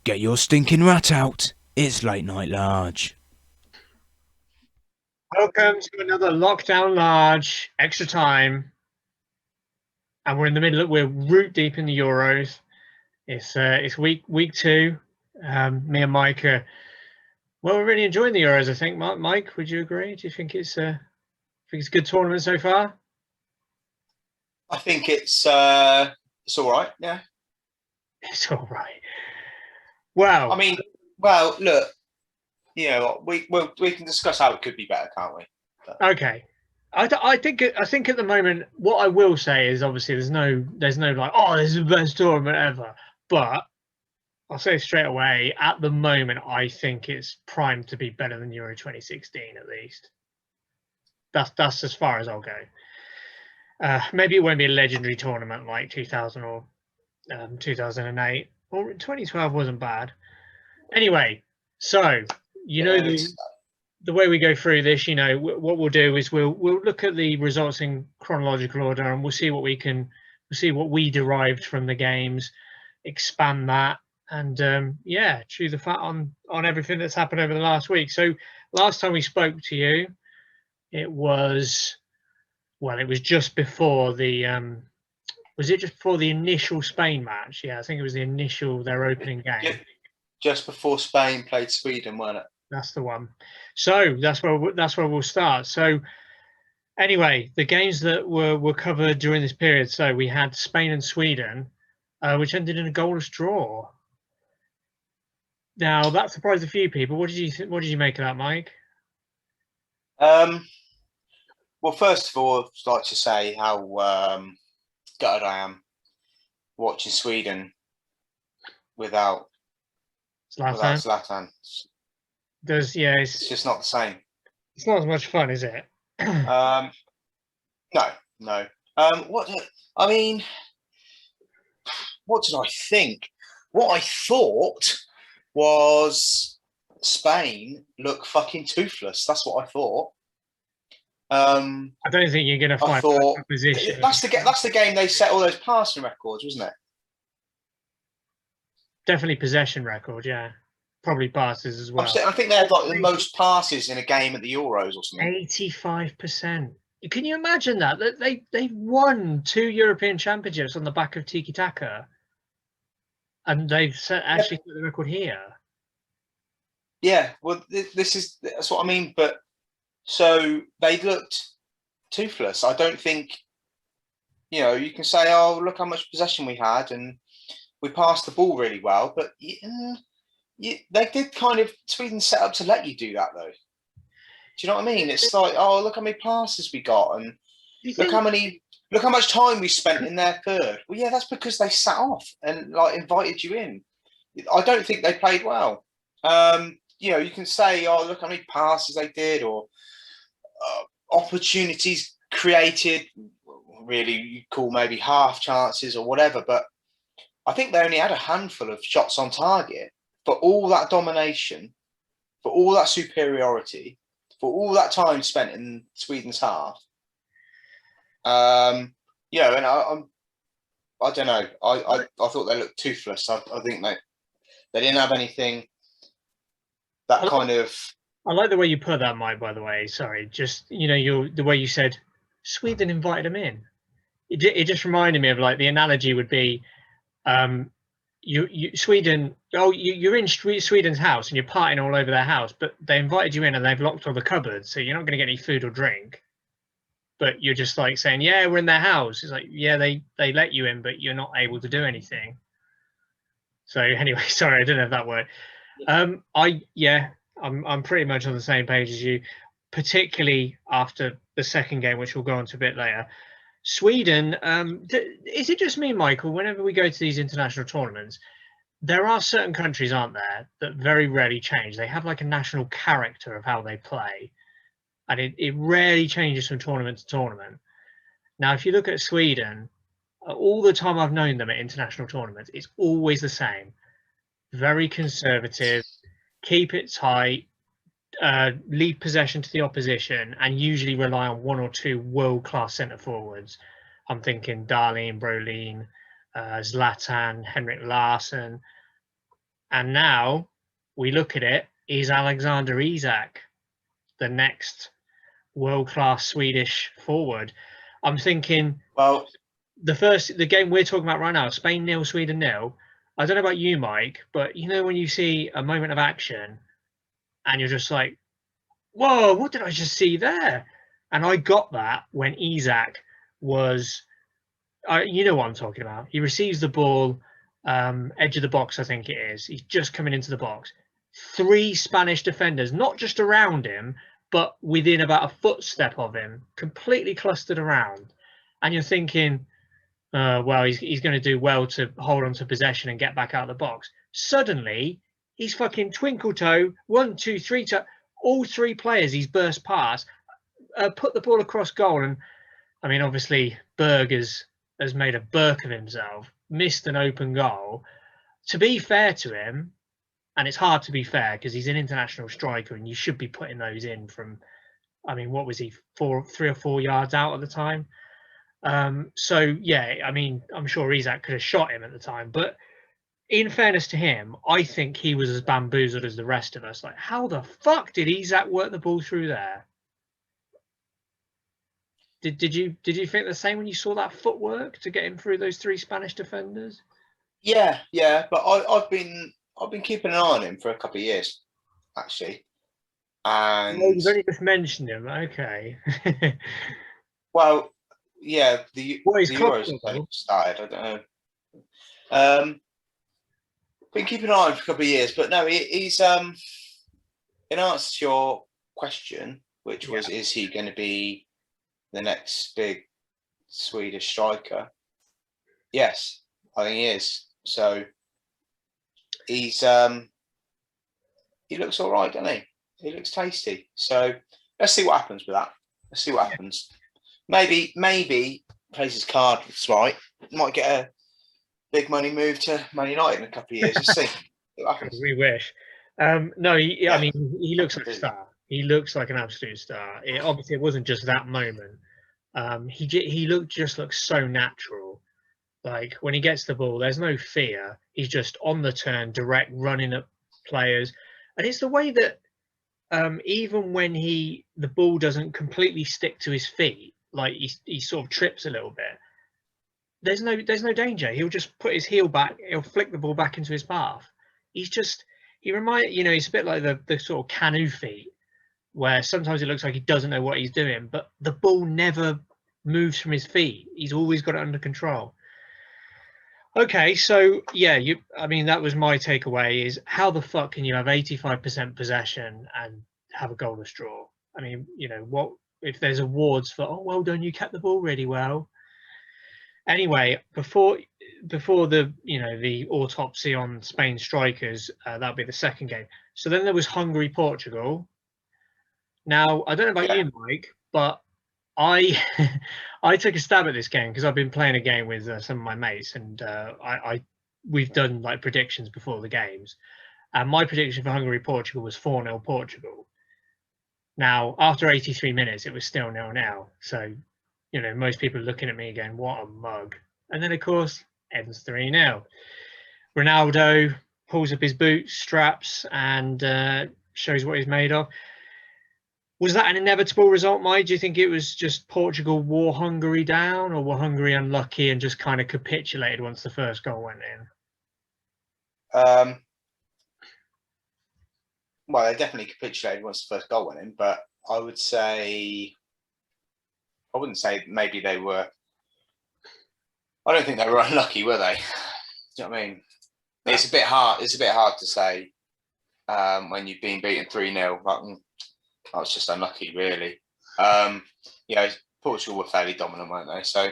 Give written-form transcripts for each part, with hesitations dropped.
Get your stinking rat out. It's late night large. Welcome to another lockdown large extra time, and we're in the middle of we're root deep in the Euros. It's week two. Me and Mike are we're really enjoying the Euros. I think Mike, would you agree? Do you think it's a good tournament so far? I think it's all right. Yeah. It's all right. Well, I mean, well, look, we can discuss how it could be better, can't we? okay. I think at the moment, what I will say is obviously there's no like, oh, this is the best tournament ever, but I'll say straight away, at the moment, I think it's primed to be better than Euro 2016 at least. That's as far as I'll go. Maybe it won't be a legendary tournament like 2000 or 2008, or 2012 wasn't bad. Anyway, so the way we go through this, what we'll do is we'll look at the results in chronological order, and we'll see what we derived from the games, expand that, and chew the fat on everything that's happened over the last week. So last time we spoke to you, it was just before the was it just before the initial Spain match? Yeah, I think it was their opening game. Just before Spain played Sweden, wasn't it? That's the one. So that's where we'll start. So anyway, the games that were covered during this period. So we had Spain and Sweden, which ended in a goalless draw. Now that surprised a few people. What did you make of that, Mike? Well, first of all, I'd like to say how gutted I am watching Sweden without Zlatan. It's just not the same. It's not as much fun, is it? No. What did I think? What I thought was Spain look fucking toothless. That's what I thought. I don't think you're going to find that position. That's the game they set all those passing records, wasn't it? Definitely possession record, yeah. Probably passes as well. I think they had like the most passes in a game at the Euros or something. 85%. Can you imagine that? They've won 2 European championships on the back of tiki taka, and they've actually set the record here. Yeah, well, that's what I mean. But so they looked toothless. I don't think, you can say, oh, look how much possession we had and we passed the ball really well, but they did kind of, Sweden set up to let you do that though. Do you know what I mean? It's like, oh, look how many passes we got, and look how much time we spent in their third. Well, yeah, that's because they sat off and like invited you in. I don't think they played well. You can say, oh, look how many passes they did, or opportunities created. Really, you call maybe half chances or whatever, but I think they only had a handful of shots on target. For all that domination, for all that superiority, for all that time spent in Sweden's half, and I don't know. I thought they looked toothless. I think they didn't have anything that kind of. I like the way you put that, Mike. By the way, sorry, just the way you said Sweden invited them in. It just reminded me of like the analogy would be. Sweden, you're in Sweden's house and you're partying all over their house, but they invited you in and they've locked all the cupboards, so you're not going to get any food or drink. But you're just like saying, yeah, we're in their house. It's like, yeah, they let you in, but you're not able to do anything. So anyway, sorry, I didn't have that word. I'm pretty much on the same page as you, particularly after the second game, which we'll go on to a bit later. Sweden, is it just me, Michael? Whenever we go to these international tournaments, there are certain countries, aren't there, that very rarely change. They have like a national character of how they play, and it rarely changes from tournament to tournament. Now, if you look at Sweden, all the time I've known them at international tournaments, it's always the same. Very conservative, keep it tight, leave possession to the opposition, and usually rely on 1 or 2 world-class centre forwards. I'm thinking Darlene, Brolin, Zlatan, Henrik Larsson. And now we look at it, is Alexander Isak the next world-class Swedish forward? I'm thinking Well, the game we're talking about right now, Spain 0, Sweden 0. I don't know about you, Mike, but you know when you see a moment of action and you're just like, whoa, what did I just see there? And I got that when Isak was, you know what I'm talking about. He receives the ball, edge of the box, I think it is. He's just coming into the box. 3 Spanish defenders, not just around him, but within about a footstep of him, completely clustered around. And you're thinking, well, he's going to do well to hold on to possession and get back out of the box. Suddenly, he's fucking twinkle toe, 1, 2, 3 toe. All 3 players he's burst past, put the ball across goal. And I mean, obviously, Berg has made a Burke of himself, missed an open goal. To be fair to him, and it's hard to be fair because he's an international striker and you should be putting those in from, I mean, what was he, 3 or 4 yards out at the time? So, yeah, I mean, I'm sure Isak could have shot him at the time. But in fairness to him, I think he was as bamboozled as the rest of us. Like, how the fuck did Isak work the ball through there? Did you think the same when you saw that footwork to get him through those 3 Spanish defenders? yeah, but I've been keeping an eye on him for a couple of years, actually. And Oh, you've only just mentioned him. Okay. well, yeah, the What is Euros started. I don't know. Been keeping an eye on him for a couple of years, but no, he's in answer to your question, which was, is he going to be the next big Swedish striker? Yes, I think he is. So he's he looks all right, doesn't he? He looks tasty. So let's see what happens with that. Let's see what happens. Maybe plays his card right. Might get a big money move to Man United in a couple of years. Let's see what happens. We wish. No, I mean, he looks like a star. He looks like an absolute star. Obviously, it wasn't just that moment. He looks so natural. Like when he gets the ball, there's no fear. He's just on the turn, direct, running at players, and it's the way that even when the ball doesn't completely stick to his feet, like he sort of trips a little bit. There's no danger. He'll just put his heel back. He'll flick the ball back into his path. He's a bit like the sort of canoe feet, where sometimes it looks like he doesn't know what he's doing, but the ball never moves from his feet. He's always got it under control. Okay, so yeah, I mean, that was my takeaway: is how the fuck can you have 85% possession and have a goalless draw? I mean, what if there's awards for? Oh, well done, you kept the ball really well. Anyway, before the autopsy on Spain strikers, that'll be the second game. So then there was Hungary Portugal. Now I don't know about you, Mike, but I I took a stab at this game because I've been playing a game with some of my mates, and we've done like predictions before the games, and my prediction for Hungary Portugal was 4-0 Portugal. Now after 83 minutes, it was still 0-0. So most people are looking at me again, what a mug. And then, of course, ends 3-0. Ronaldo pulls up his boots, straps, and shows what he's made of. Was that an inevitable result, Mike? Do you think it was just Portugal wore Hungary down, or were Hungary unlucky and just kind of capitulated once the first goal went in? Well, they definitely capitulated once the first goal went in, but I wouldn't say maybe they were. I don't think they were unlucky, were they? Do you know what I mean? It's a bit hard. It's a bit hard to say when you've been beaten 3-0. Like, I was just unlucky, really. Portugal were fairly dominant, weren't they? So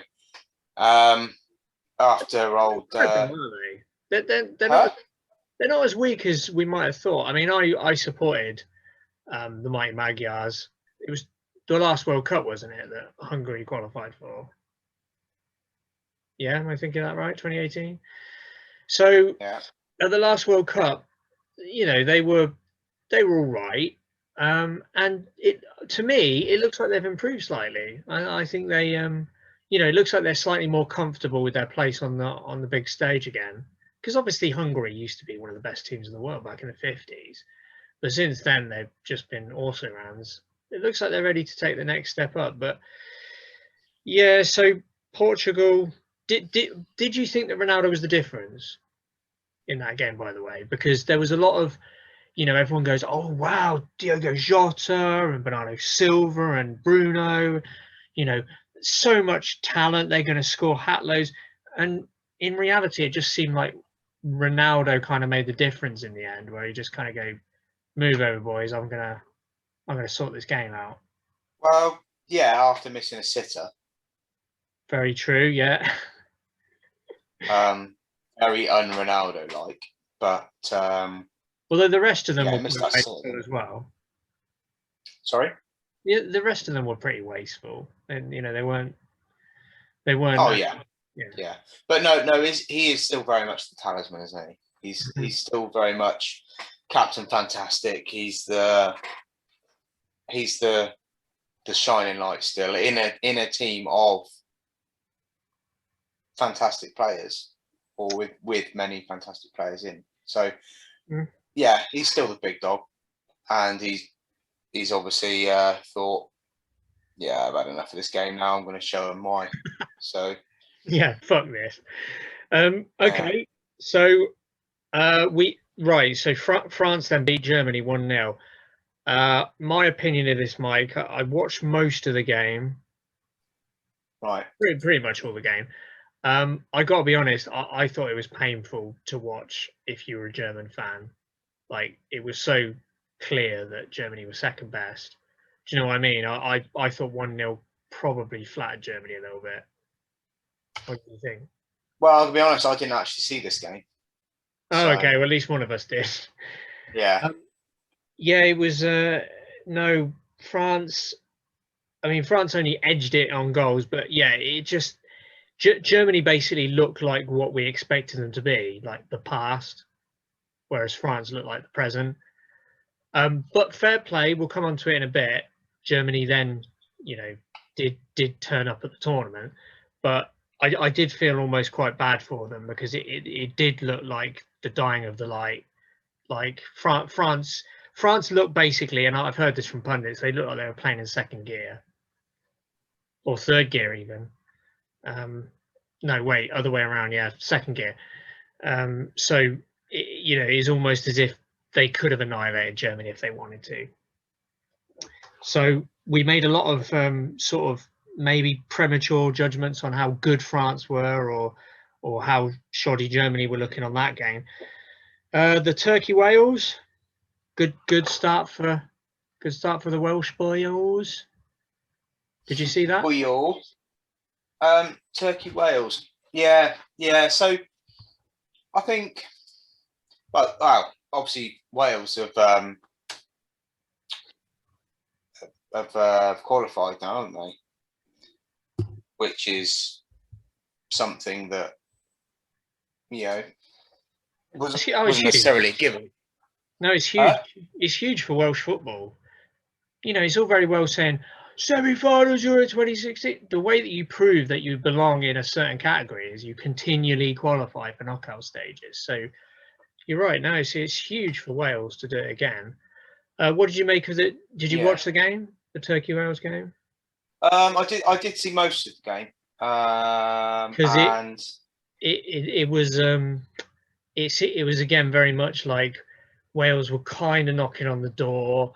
after old, they're not as weak as we might have thought. I mean, I supported the mighty Magyars. It was the last World Cup, wasn't it, that Hungary qualified for? Yeah, am I thinking that right? 2018. So at the last World Cup, they were all right, and to me it looks like they've improved slightly. I think they, it looks like they're slightly more comfortable with their place on the big stage again because obviously Hungary used to be one of the best teams in the world back in the 50s, but since then they've just been also rounds. It looks like they're ready to take the next step up. But yeah, so Portugal, did you think that Ronaldo was the difference in that game, by the way? Because there was a lot of, everyone goes, oh wow, Diogo Jota and Bernardo Silva and Bruno, so much talent, they're going to score hat loads. And in reality, it just seemed like Ronaldo kind of made the difference in the end, where he just kind of go, move over, boys, I'm gonna sort this game out. Well, yeah, after missing a sitter. Very true, yeah. Very un-Ronaldo like, but although the rest of them were missed pretty that wasteful sitter. as well. Sorry? Yeah, the rest of them were pretty wasteful, and they weren't. Oh yeah. But no, he is still very much the talisman, isn't he? He's still very much Captain Fantastic. He's the shining light still in a team of fantastic players, or with many fantastic players in. So yeah, he's still the big dog, and he's obviously thought, yeah, I've had enough of this game now. I'm going to show him why. So yeah, fuck this. Okay, so so France then beat Germany 1-0. My opinion of this, Mike, I watched most of the game. Right. Pretty much all the game. I got to be honest, I thought it was painful to watch if you were a German fan. Like, it was so clear that Germany was second best. Do you know what I mean? I thought 1-0 probably flattered Germany a little bit. What do you think? Well, to be honest, I didn't actually see this game. Oh, okay. Well, at least one of us did. Yeah. Yeah, it was no France. I mean, France only edged it on goals, but yeah, it just Germany basically looked like what we expected them to be, like the past, whereas France looked like the present. But fair play, we'll come on to it in a bit. Germany then, did turn up at the tournament, but I did feel almost quite bad for them because it did look like the dying of the light. Like France looked basically, and I've heard this from pundits, they looked like they were playing in second gear or third gear even. No, wait, other way around. Yeah, second gear. So it's almost as if they could have annihilated Germany if they wanted to. So we made a lot of sort of maybe premature judgments on how good France were, or how shoddy Germany were looking on that game. The Turkey-Wales, good start for the Welsh boys. Did you see that? Turkey-Wales. Yeah. So I think, well, obviously Wales have qualified now, haven't they? Which is something that wasn't necessarily given. No, it's huge. It's huge for Welsh football. It's all very well saying semi-finals Euro 2016. The way that you prove that you belong in a certain category is you continually qualify for knockout stages. So you're right. No, it's huge for Wales to do it again. What did you make of it? Did you watch the game, the Turkey-Wales game? I did see most of the game. Because it was again very much like Wales were kind of knocking on the door.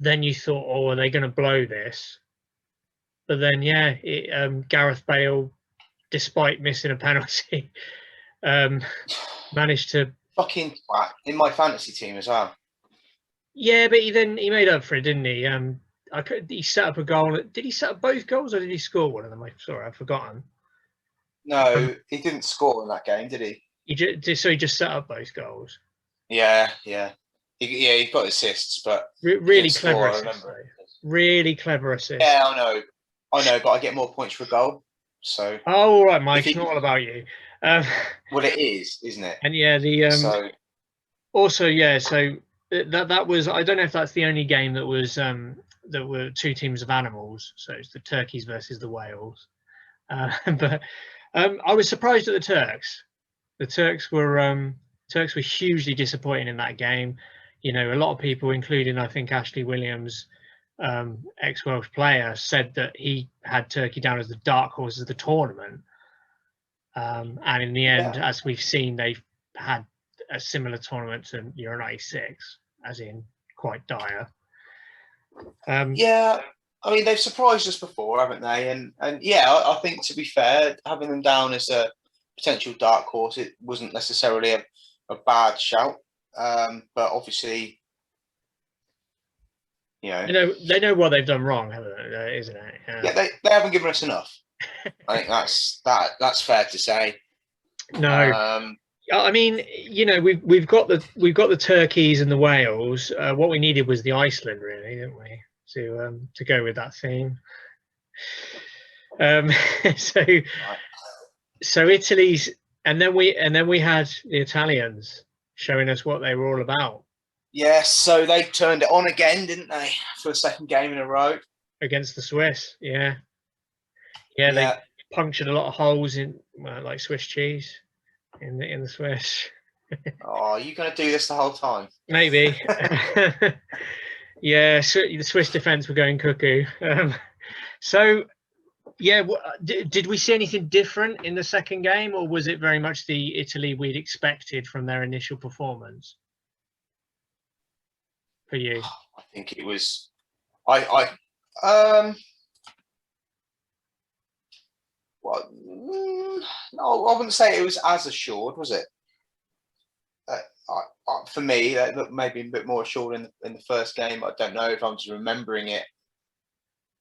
Then you thought, oh, are they going to blow this? But then, Gareth Bale, despite missing a penalty, managed to fucking in my fantasy team as well. Yeah, but he made up for it, didn't he? He set up a goal. Did he set up both goals, or did he score one of them? Sorry, I've forgotten. No, he didn't score in that game, did he? He just set up both goals. Yeah. He got assists, but really clever assists. Really clever assists. Yeah, I know, but I get more points for a goal. So. Oh, all right, Mike. It's not all about you. Well, it is, isn't it? And yeah, also, yeah. So that was. I don't know if that's the only game that was that were two teams of animals. So it's the Turkeys versus the Wales. But I was surprised at the Turks. The Turks were hugely disappointing in that game. You know, a lot of people, including I think Ashley Williams, ex-Welsh player, said that he had Turkey down as the dark horse of the tournament. And in the end, as we've seen, they've had a similar tournament to Euro '96, as in quite dire. Yeah, I mean they've surprised us before, haven't they? And yeah, I think to be fair, having them down as a potential dark horse, it wasn't necessarily a bad shout. But obviously, you know, they know what they've done wrong, haven't they? Isn't it? Yeah, they haven't given us enough. I think that's fair to say. No, I mean, you know, we've got the Turkeys and the Wales. What we needed was the Iceland, really, didn't we? To go with that theme. So Italy's, and then we had the Italians showing us what they were all about. Yes, so they turned it on again, didn't they, for the second game in a row against the Swiss? Yeah. They punctured a lot of holes in like Swiss cheese in the Swiss. Oh, are you going to do this the whole time? Maybe. Yeah, so the Swiss defence were going cuckoo. So, yeah, did we see anything different in the second game, or was it very much the Italy we'd expected from their initial performance? For you, I think it was. Well, no, I wouldn't say it was as assured, was it? For me, that looked maybe a bit more assured in the first game. I don't know if I'm just remembering it.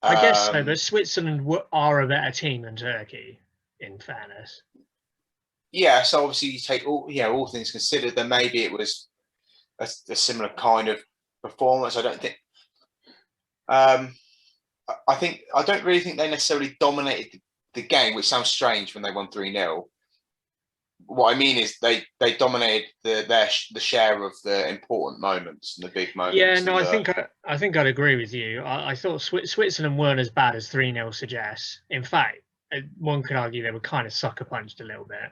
I guess so, but Switzerland are a better team than Turkey, in fairness. Yeah, so obviously you take all things considered, then maybe it was a similar kind of performance. I don't think. I don't really think they necessarily dominated the game, which sounds strange when they won 3-0. What I mean is they dominated the share of the important moments and the big moments. Yeah, no, I think I'd agree with you. I thought Switzerland weren't as bad as 3-0 suggests. In fact, one could argue they were kind of sucker punched a little bit.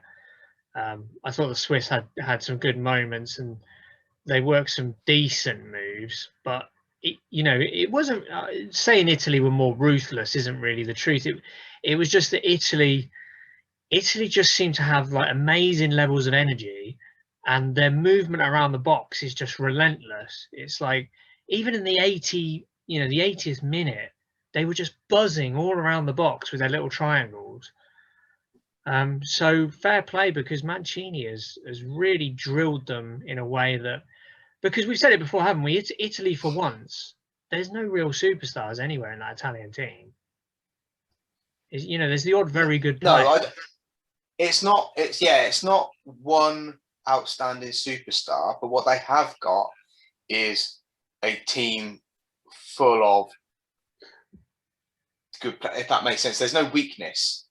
I thought the Swiss had some good moments and they worked some decent moves, but it wasn't saying Italy were more ruthless isn't really the truth. It was just that Italy just seemed to have like amazing levels of energy, and their movement around the box is just relentless. It's like even in the 80th minute, they were just buzzing all around the box with their little triangles. So fair play, because Mancini has really drilled them in a way that, because we've said it before, haven't we? It's Italy for once. There's no real superstars anywhere in that Italian team. There's the odd very good player. No, it's not. It's not one outstanding superstar, but what they have got is a team full of good. If that makes sense, there's no weakness.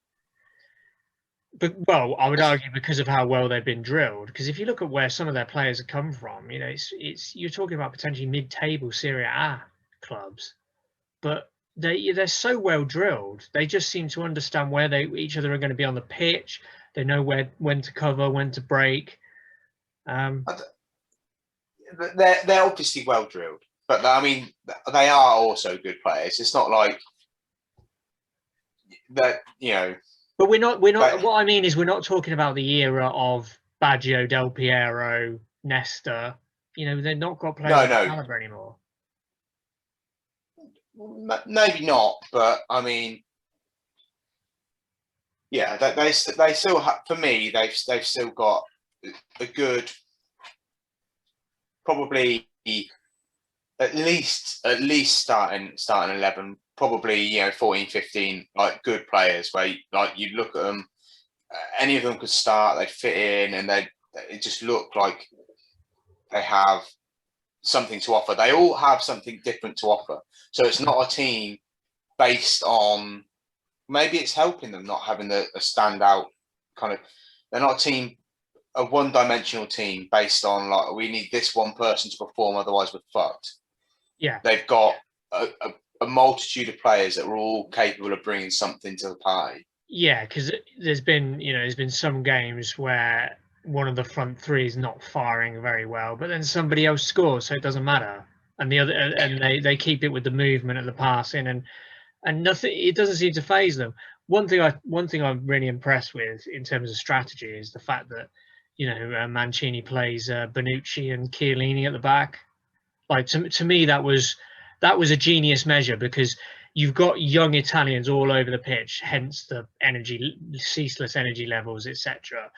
But I would argue because of how well they've been drilled. Because if you look at where some of their players have come from, it's you're talking about potentially mid-table Serie A clubs, but they're so well drilled. They just seem to understand where each other are going to be on the pitch. They know when to cover, when to break. They're obviously well drilled, but I mean they are also good players. It's not like that, But we're not. What I mean is, we're not talking about the era of Baggio, Del Piero, Nesta. They've not got players of caliber anymore. Maybe not, but I mean, yeah, they still have. For me, they've still got a good, probably at least starting 11. Probably 14, 15 like good players where you look at them, any of them could start, they fit in, and it just look like they have something to offer. They all have something different to offer, so it's not a team based on, maybe it's helping them not having a standout kind of, they're not a one-dimensional team based on like we need this one person to perform, otherwise we're fucked. Yeah, they've got a multitude of players that are all capable of bringing something to the party. Yeah, because there's been some games where one of the front three is not firing very well, but then somebody else scores, so it doesn't matter. And the other, and they keep it with the movement of the passing, and nothing. It doesn't seem to phase them. One thing I'm really impressed with in terms of strategy is the fact that Mancini plays Bonucci and Chiellini at the back. Like to me, that was a genius measure, because you've got young Italians all over the pitch, hence the ceaseless energy levels, etc.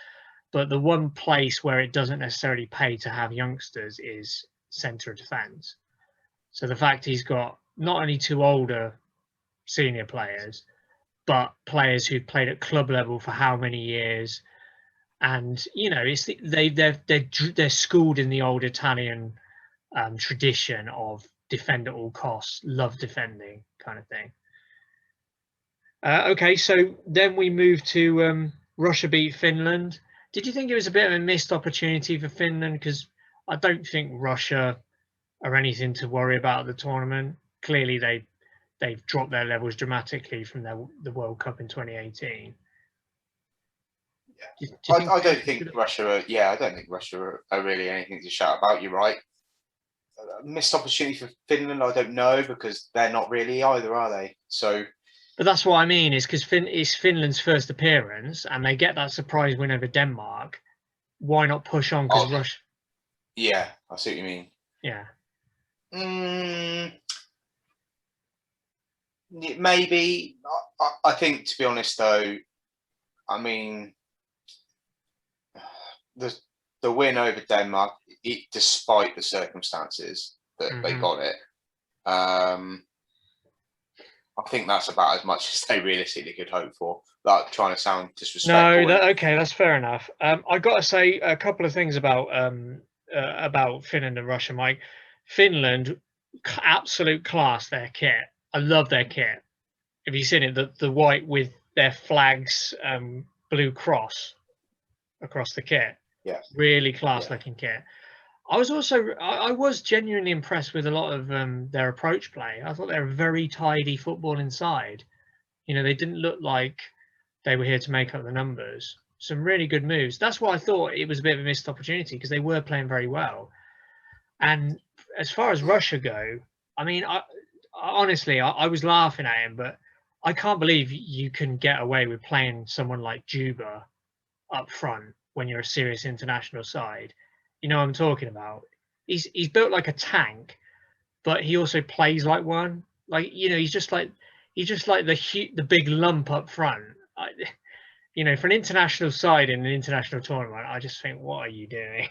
But the one place where it doesn't necessarily pay to have youngsters is centre of defence. So the fact he's got not only two older senior players, but players who've played at club level for how many years, and they're schooled in the old Italian tradition of defend at all costs, love defending kind of thing. Okay, so then we move to Russia beat Finland. Did you think it was a bit of a missed opportunity for Finland? Because I don't think Russia are anything to worry about at the tournament. Clearly, they've dropped their levels dramatically from the World Cup in 2018. I don't think Russia. I don't think Russia are really anything to shout about. You're right. Missed opportunity for Finland. I don't know, because they're not really either, are they? So. But that's what I mean, is because it's Finland's first appearance, and they get that surprise win over Denmark. Why not push on? Because Russia. Yeah, I see what you mean. Yeah. Maybe. I think, to be honest, though, I mean, the win over Denmark, despite the circumstances that they got it, I think that's about as much as they realistically could hope for. Like, trying to sound disrespectful. No, okay, that's fair enough. I got to say a couple of things about Finland and Russia, Mike. Finland, absolute class, their kit. I love their kit. Have you seen it? The white with their flags, blue cross across the kit. Yeah. Really class looking kit. I was genuinely impressed with a lot of their approach play. I thought they were very tidy football inside. They didn't look like they were here to make up the numbers. Some really good moves. That's why I thought it was a bit of a missed opportunity, because they were playing very well. And as far as Russia go, I mean, honestly, I was laughing at him, but I can't believe you can get away with playing someone like Juba up front when you're a serious international side. You know what I'm talking about? He's built like a tank, but he also plays like one. Like, he's just like the big lump up front. For an international side in an international tournament, I just think, what are you doing?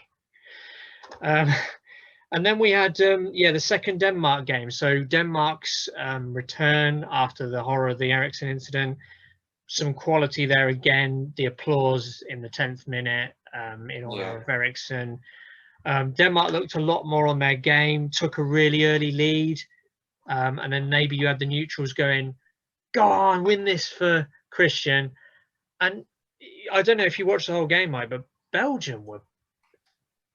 And then we had the second Denmark game. So Denmark's return after the horror of the Eriksen incident. Some quality there again. The applause in the 10th minute in honor of Eriksen. Denmark looked a lot more on their game, took a really early lead, and then maybe you had the neutrals going, go on, win this for Christian. And I don't know if you watched the whole game, Mike, but Belgium were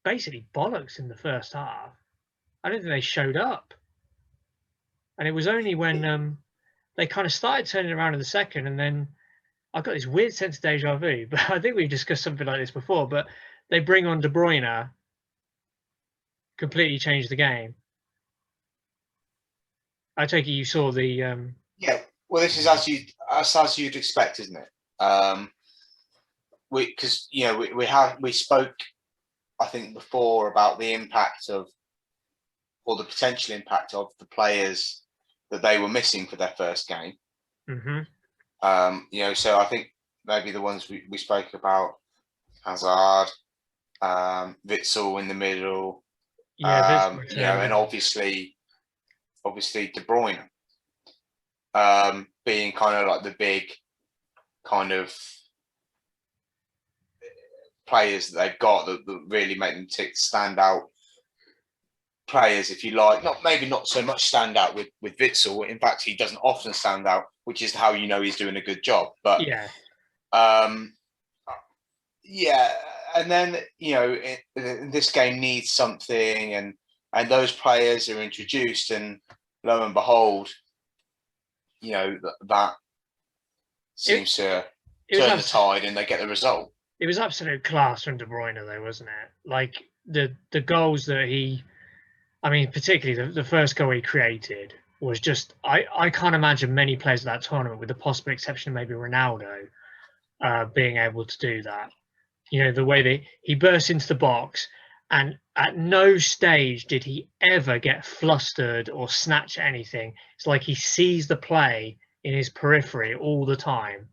basically bollocks in the first half. I don't think they showed up. And it was only when they kind of started turning around in the second, and then I got this weird sense of deja vu, but I think we've discussed something like this before, but they bring on De Bruyne, completely changed the game. I take it you saw the... Well, this is as you'd expect, isn't it? Because we spoke, I think, before about the impact of, or the potential impact of, the players that they were missing for their first game. So I think maybe the ones we spoke about, Hazard, Witsel in the middle, and obviously De Bruyne, being kind of like the big kind of players that they've got that really make them stand out players, if you like. Maybe not so much stand out with Witsel. In fact, he doesn't often stand out, which is how he's doing a good job. But and then this game needs something, and those players are introduced, and lo and behold, that seems to turn the tide, and they get the result. it was absolute class from De Bruyne, though, wasn't it? Like the goals that I mean, particularly the first goal he created was just. I can't imagine many players of that tournament, with the possible exception of maybe Ronaldo, being able to do that. You know, the way that he burst into the box, and at no stage did he ever get flustered or snatch at anything. It's like he sees the play in his periphery all the time.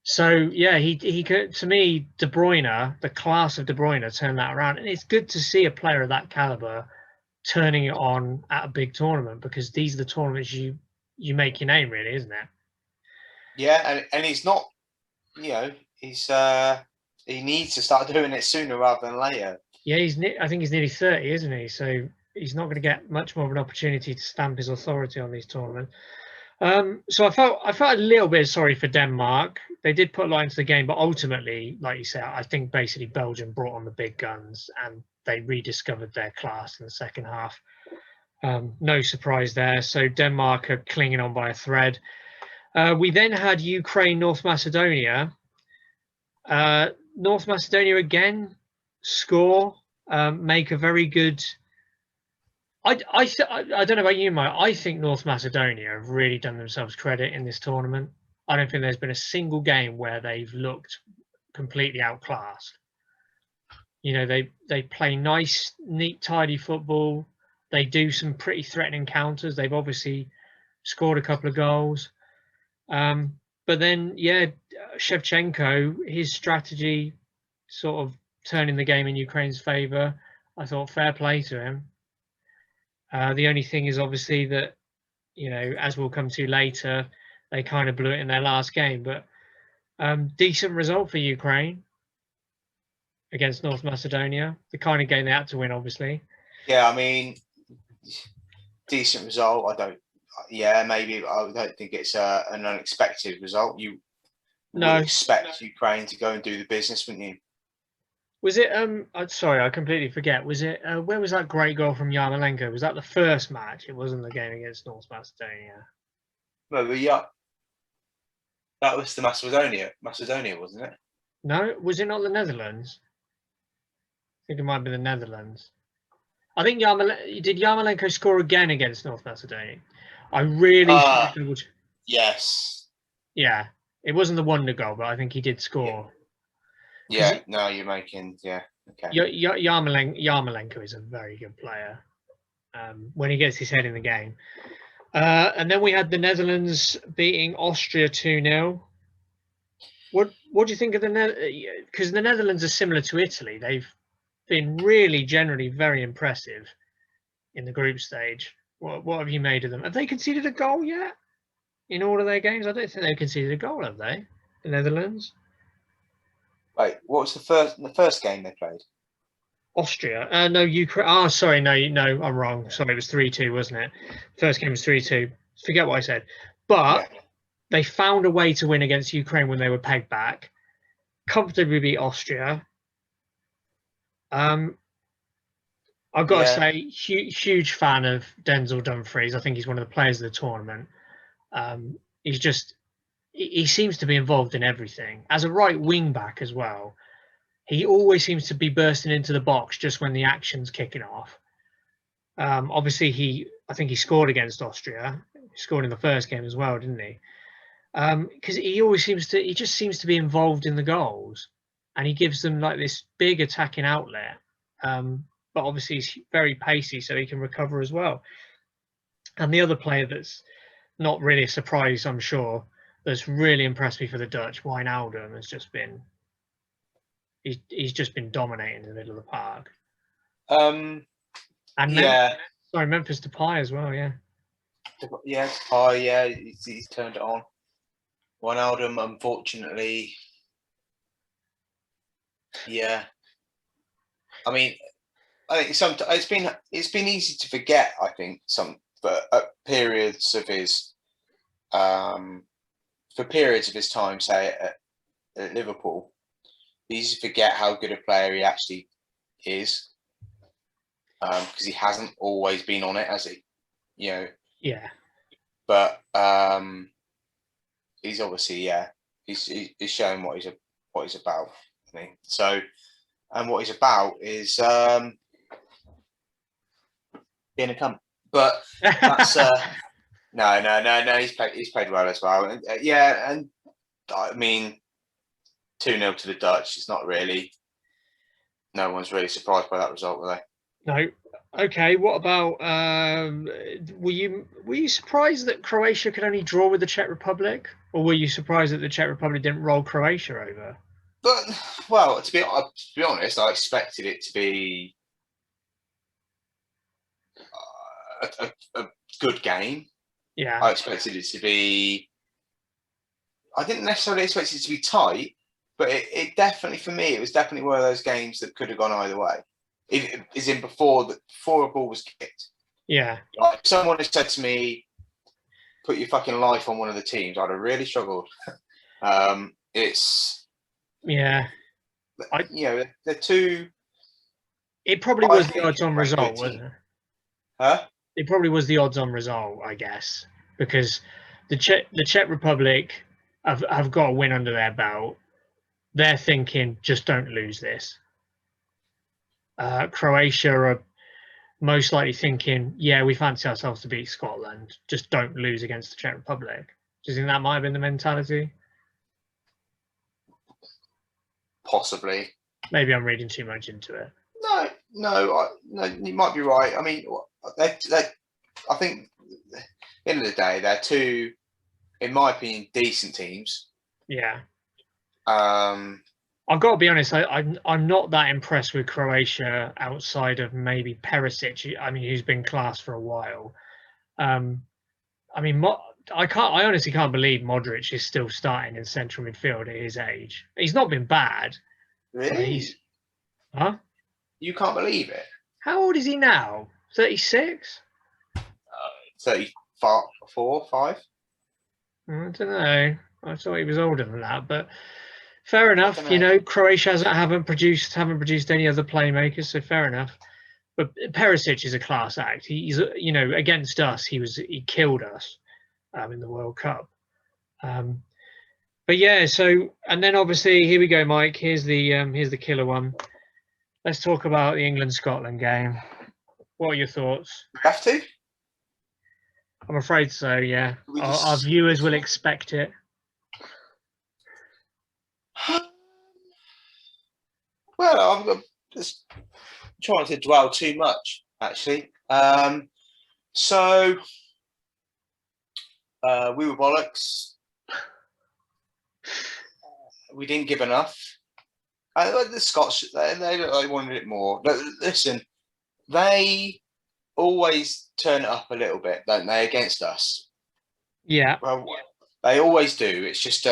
So yeah, he could, to me, De Bruyne, the class of De Bruyne, turned that around, and it's good to see a player of that caliber turning it on at a big tournament, because these are the tournaments you make your name, really, isn't it? Yeah, and he's not, he's he needs to start doing it sooner rather than later. Yeah, I think he's nearly 30, isn't he? So he's not going to get much more of an opportunity to stamp his authority on these tournaments. So I felt a little bit sorry for Denmark. They did put a lot into the game, but ultimately, like you said, I think basically Belgium brought on the big guns and they rediscovered their class in the second half. No surprise there. So Denmark are clinging on by a thread. We then had Ukraine, North Macedonia. North Macedonia again score, make a very good. I don't know about you, Mike. I think North Macedonia have really done themselves credit in this tournament. I don't think there's been a single game where they've looked completely outclassed. You know, they play nice, neat, tidy football. They do some pretty threatening counters. They've obviously scored a couple of goals. But then, yeah, Shevchenko, his strategy sort of turning the game in Ukraine's favour. I thought fair play to him. The only thing is obviously that, you know, as we'll come to later, they kind of blew it in their last game. But decent result for Ukraine against North Macedonia. The kind of game they had to win, obviously. Yeah, I mean, decent result. Maybe I don't think it's an unexpected result. You would expect Ukraine to go and do the business, wouldn't you? Was it? Sorry, I completely forget. Was it? Where was that great goal from Yarmolenko? Was that the first match? It wasn't the game against North Macedonia. No, yeah, that was the Macedonia, wasn't it? No, was it not the Netherlands? I think it might be the Netherlands. I think did Yarmolenko score again against North Macedonia? I really yes. Yeah, it wasn't the wonder goal, but I think he did score. Yeah, no, you're making okay. Yarmolenko is a very good player when he gets his head in the game. And then we had the Netherlands beating Austria 2-0. What do you think of because the Netherlands are similar to Italy. They've been really generally very impressive in the group stage. What have you made of them? Have they conceded a goal yet in all of their games? I don't think they've conceded a goal, have they? The Netherlands. Wait, what was the first game they played? Austria. No, Ukraine. Oh, sorry. No, I'm wrong. Sorry, it was 3-2, wasn't it? First game was 3-2. Forget what I said. But they found a way to win against Ukraine when they were pegged back. Comfortably beat Austria. I've got to say, huge fan of Denzel Dumfries. I think he's one of the players of the tournament. He seems to be involved in everything. As a right wing back as well, he always seems to be bursting into the box just when the action's kicking off. Obviously, I think he scored against Austria. He scored in the first game as well, didn't he? Because he just seems to be involved in the goals, and he gives them like this big attacking outlet. But obviously he's very pacey, so he can recover as well. And the other player that's not really a surprise, I'm sure, that's really impressed me for the Dutch, Wijnaldum, has just been he's just been dominating in the middle of the park. And Memphis Depay as well, yeah. Yeah, Depay, yeah, he's turned it on. Wijnaldum, unfortunately, yeah. I mean, I think it's been easy to forget. I think periods of his time, say at Liverpool, it's easy to forget how good a player he actually is, because he hasn't always been on it, has he? You know. Yeah. But he's obviously he's showing what what he's about. I mean, so, and what he's about is being a cunt. But that's no. He's played well as well. And, and I mean, 2-0 to the Dutch. It's not really. No one's really surprised by that result, were they? No. Okay. What about? Were you surprised that Croatia could only draw with the Czech Republic, or were you surprised that the Czech Republic didn't roll Croatia over? But well, to be honest, I expected it to be a good game. Yeah. I expected it to be. I didn't necessarily expect it to be tight, but it definitely, for me, it was definitely one of those games that could have gone either way. Is in before a ball was kicked. Yeah. Like, if someone had said to me, "Put your fucking life on one of the teams," I'd have really struggled. It's they're two. It probably was the odds-on result, wasn't it? Huh? It probably was the odds-on result, I guess, because the Czech Republic have got a win under their belt. They're thinking, just don't lose this. Croatia are most likely thinking, yeah, we fancy ourselves to beat Scotland. Just don't lose against the Czech Republic. Do you think that might have been the mentality? Possibly. Maybe I'm reading too much into it. No, you might be right. I mean, I think at the end of the day, they're two, in my opinion, decent teams. Yeah. I've got to be honest. I'm not that impressed with Croatia outside of maybe Perisic. I mean, who's been class for a while. I mean, I honestly can't believe Modric is still starting in central midfield at his age. He's not been bad. Really? Huh? You can't believe it. How old is he now? 36? 34, 5? I don't know. I thought he was older than that, but fair enough. Croatia haven't produced any other playmakers, so fair enough. But Perisic is a class act. He's against us, he killed us in the World Cup. But yeah, so and then obviously here we go, Mike. Here's the killer one. Let's talk about the England-Scotland game. What are your thoughts? We have to? I'm afraid so, yeah. Our viewers will expect it. Well, I'm just trying to dwell too much, actually. So we were bollocks. We didn't give enough. The Scots, they wanted it more. But listen, they always turn it up a little bit, don't they, against us? Yeah. Well, they always do. It's just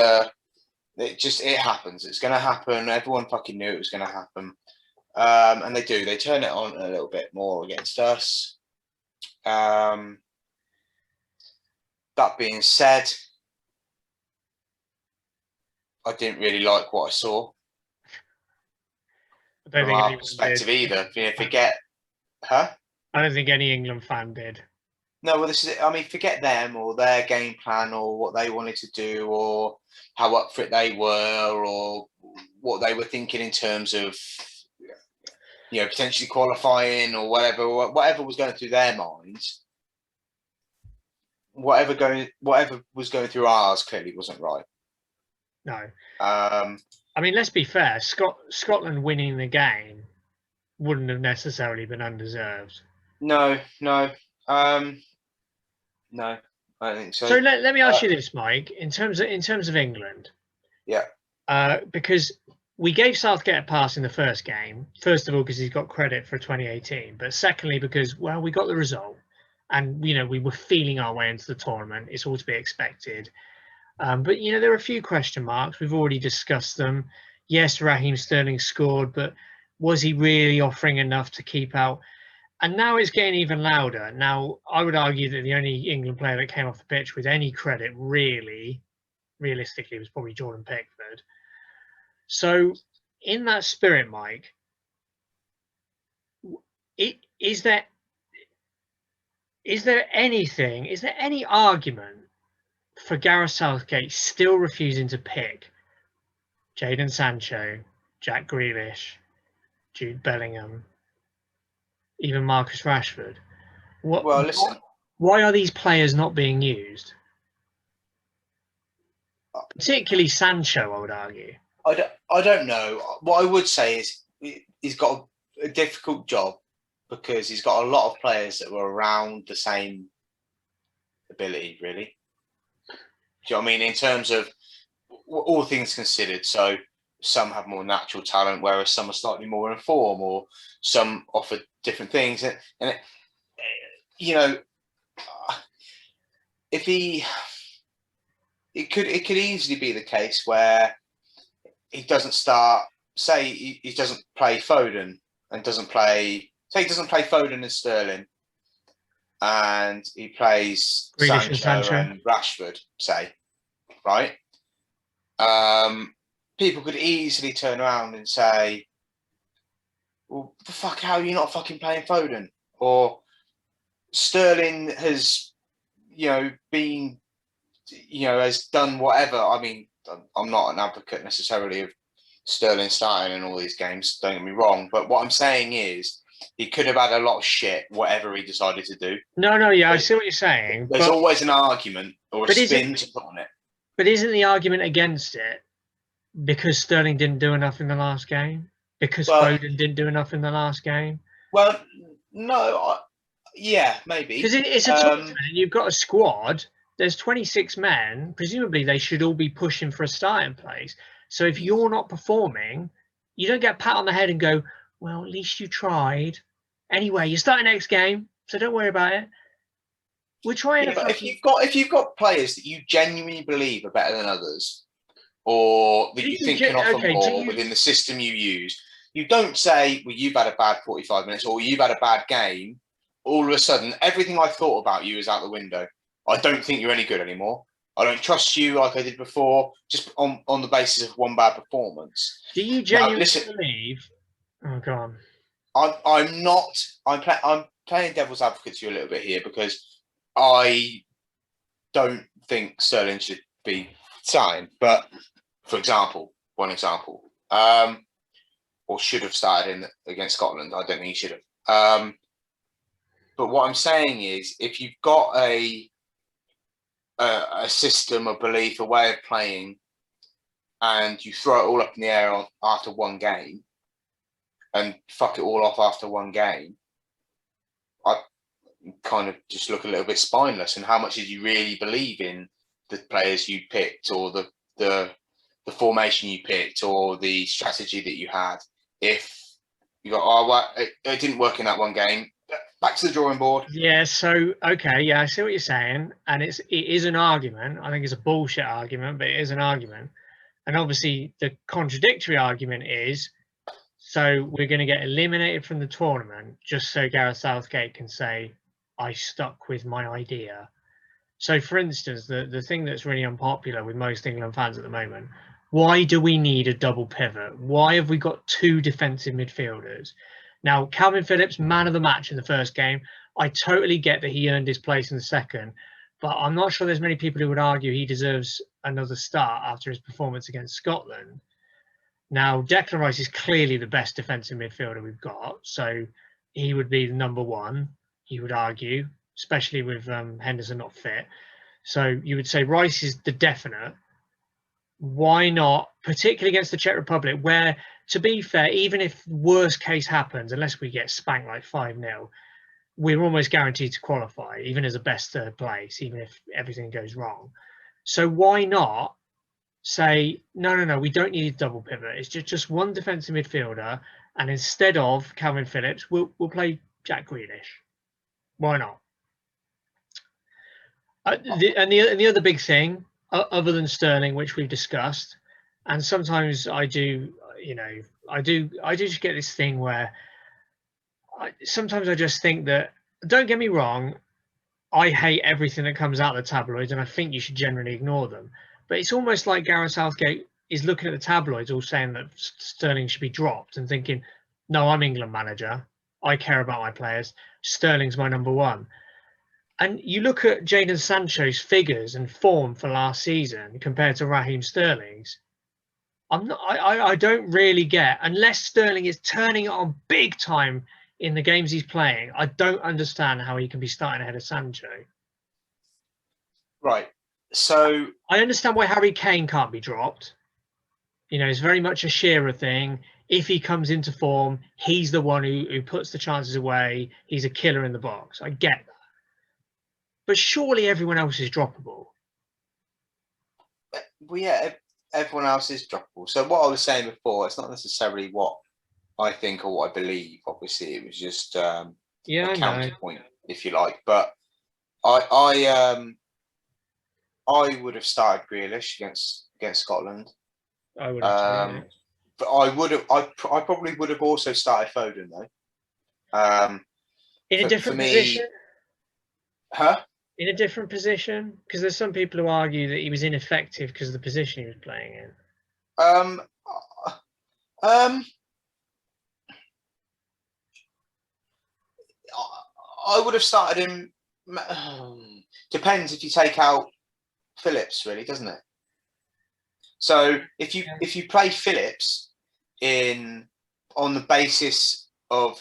it happens. It's going to happen. Everyone fucking knew it was going to happen. And they do. They turn it on a little bit more against us. That being said, I didn't really like what I saw. From our perspective either. Forget, huh? I don't think any England fan did. No, well, this is it. I mean, forget them or their game plan or what they wanted to do or how up for it they were or what they were thinking in terms of, potentially qualifying or whatever was going through their minds. Whatever was going through ours clearly wasn't right. No. I mean, let's be fair. Scotland winning the game wouldn't have necessarily been undeserved. No, I don't think so. So let me ask you this, Mike. In terms of England, yeah, because we gave Southgate a pass in the first game. First of all, because he's got credit for 2018, but secondly, because we got the result, and we were feeling our way into the tournament. It's all to be expected. But there are a few question marks. We've already discussed them. Yes, Raheem Sterling scored, but was he really offering enough to keep out? And now it's getting even louder. Now, I would argue that the only England player that came off the pitch with any credit, really, realistically, was probably Jordan Pickford. So, in that spirit, Mike, is there any argument for Gareth Southgate still refusing to pick Jadon Sancho, Jack Grealish, Jude Bellingham, even Marcus Rashford. Well, listen. Why are these players not being used? Particularly Sancho, I would argue. I don't know. What I would say is he's got a difficult job because he's got a lot of players that were around the same ability, really. Do you know what I mean? In terms of all things considered, so some have more natural talent, whereas some are slightly more in form, or some offer different things. And you know, if it could easily be the case where he doesn't start. Say he doesn't play Foden and doesn't play. Say he doesn't play Foden and Sterling, and he plays Sancho and Rashford. Say, right? People could easily turn around and say, "Well, the fuck, how are you not fucking playing Foden?" Or Sterling has, been, has done whatever. I mean, I'm not an advocate necessarily of Sterling starting in all these games, don't get me wrong. But what I'm saying is he could have had a lot of shit, whatever he decided to do. I see what you're saying. There's always an argument or a spin to put on it. But isn't the argument against it because Sterling didn't do enough in the last game? Because Foden didn't do enough in the last game? Well, no. Yeah, maybe. Because it's a tournament and you've got a squad. There's 26 men. Presumably, they should all be pushing for a starting place. So if you're not performing, you don't get a pat on the head and go, well, at least you tried. Anyway, you're starting next game, so don't worry about it. We're trying to. But if you've got players that you genuinely believe are better than others, or that you think can offer more within the system you use, you don't say, well, you've had a bad 45 minutes or you've had a bad game. All of a sudden, everything I thought about you is out the window. I don't think you're any good anymore. I don't trust you like I did before, just on the basis of one bad performance. Do you genuinely believe? Oh, go on. I'm not. I'm playing devil's advocate to you a little bit here because I don't think Sterling should be signed. But for example, one example, or should have started against Scotland. I don't think he should have. But what I'm saying is, if you've got a system, a belief, a way of playing, and you throw it all up in the air after one game, and fuck it all off after one game, I kind of just look a little bit spineless. And how much did you really believe in the players you picked, or the formation you picked, or the strategy that you had? If you got, it didn't work in that one game, back to the drawing board. Yeah, so, okay, yeah, I see what you're saying. And it is an argument. I think it's a bullshit argument, but it is an argument. And obviously the contradictory argument is, so we're going to get eliminated from the tournament just so Gareth Southgate can say, I stuck with my idea. So, for instance, the thing that's really unpopular with most England fans at the moment, why do we need a double pivot? Why have we got two defensive midfielders? Now, Calvin Phillips, man of the match in the first game. I totally get that he earned his place in the second, but I'm not sure there's many people who would argue he deserves another start after his performance against Scotland. Now, Declan Rice is clearly the best defensive midfielder we've got, so he would be the number one, you would argue, especially with Henderson not fit. So you would say Rice is the definite. Why not, particularly against the Czech Republic, where, to be fair, even if worst case happens, unless we get spanked like 5-0, we're almost guaranteed to qualify, even as a best third place, even if everything goes wrong. So why not say, no, we don't need a double pivot. It's just one defensive midfielder, and instead of Calvin Phillips, we'll play Jack Grealish. Why not? And the other big thing, other than Sterling, which we've discussed, and sometimes I do just get this thing where sometimes I just think that, don't get me wrong, I hate everything that comes out of the tabloids, and I think you should generally ignore them. But it's almost like Gareth Southgate is looking at the tabloids all saying that Sterling should be dropped and thinking, no, I'm England manager. I care about my players. Sterling's my number one. And you look at Jadon Sancho's figures and form for last season compared to Raheem Sterling's. I'm not. I don't really get, unless Sterling is turning it on big time in the games he's playing. I don't understand how he can be starting ahead of Sancho. Right. So I understand why Harry Kane can't be dropped. You know, it's very much a Shearer thing. If he comes into form, he's the one who puts the chances away. He's a killer in the box. I get that. But surely everyone else is droppable. well, yeah, everyone else is droppable. So what I was saying before, it's not necessarily what I think or what I believe. Obviously, it was just a Yeah, I know. counterpoint, if you like. But I would have started Grealish against Scotland. I would have too. But I probably would have also started Foden though. In a different position? Huh? In a different position? Because there's some people who argue that he was ineffective because of the position he was playing in. Um, I would have started him. Depends if you take out Phillips, really, doesn't it? So if you play Phillips on the basis of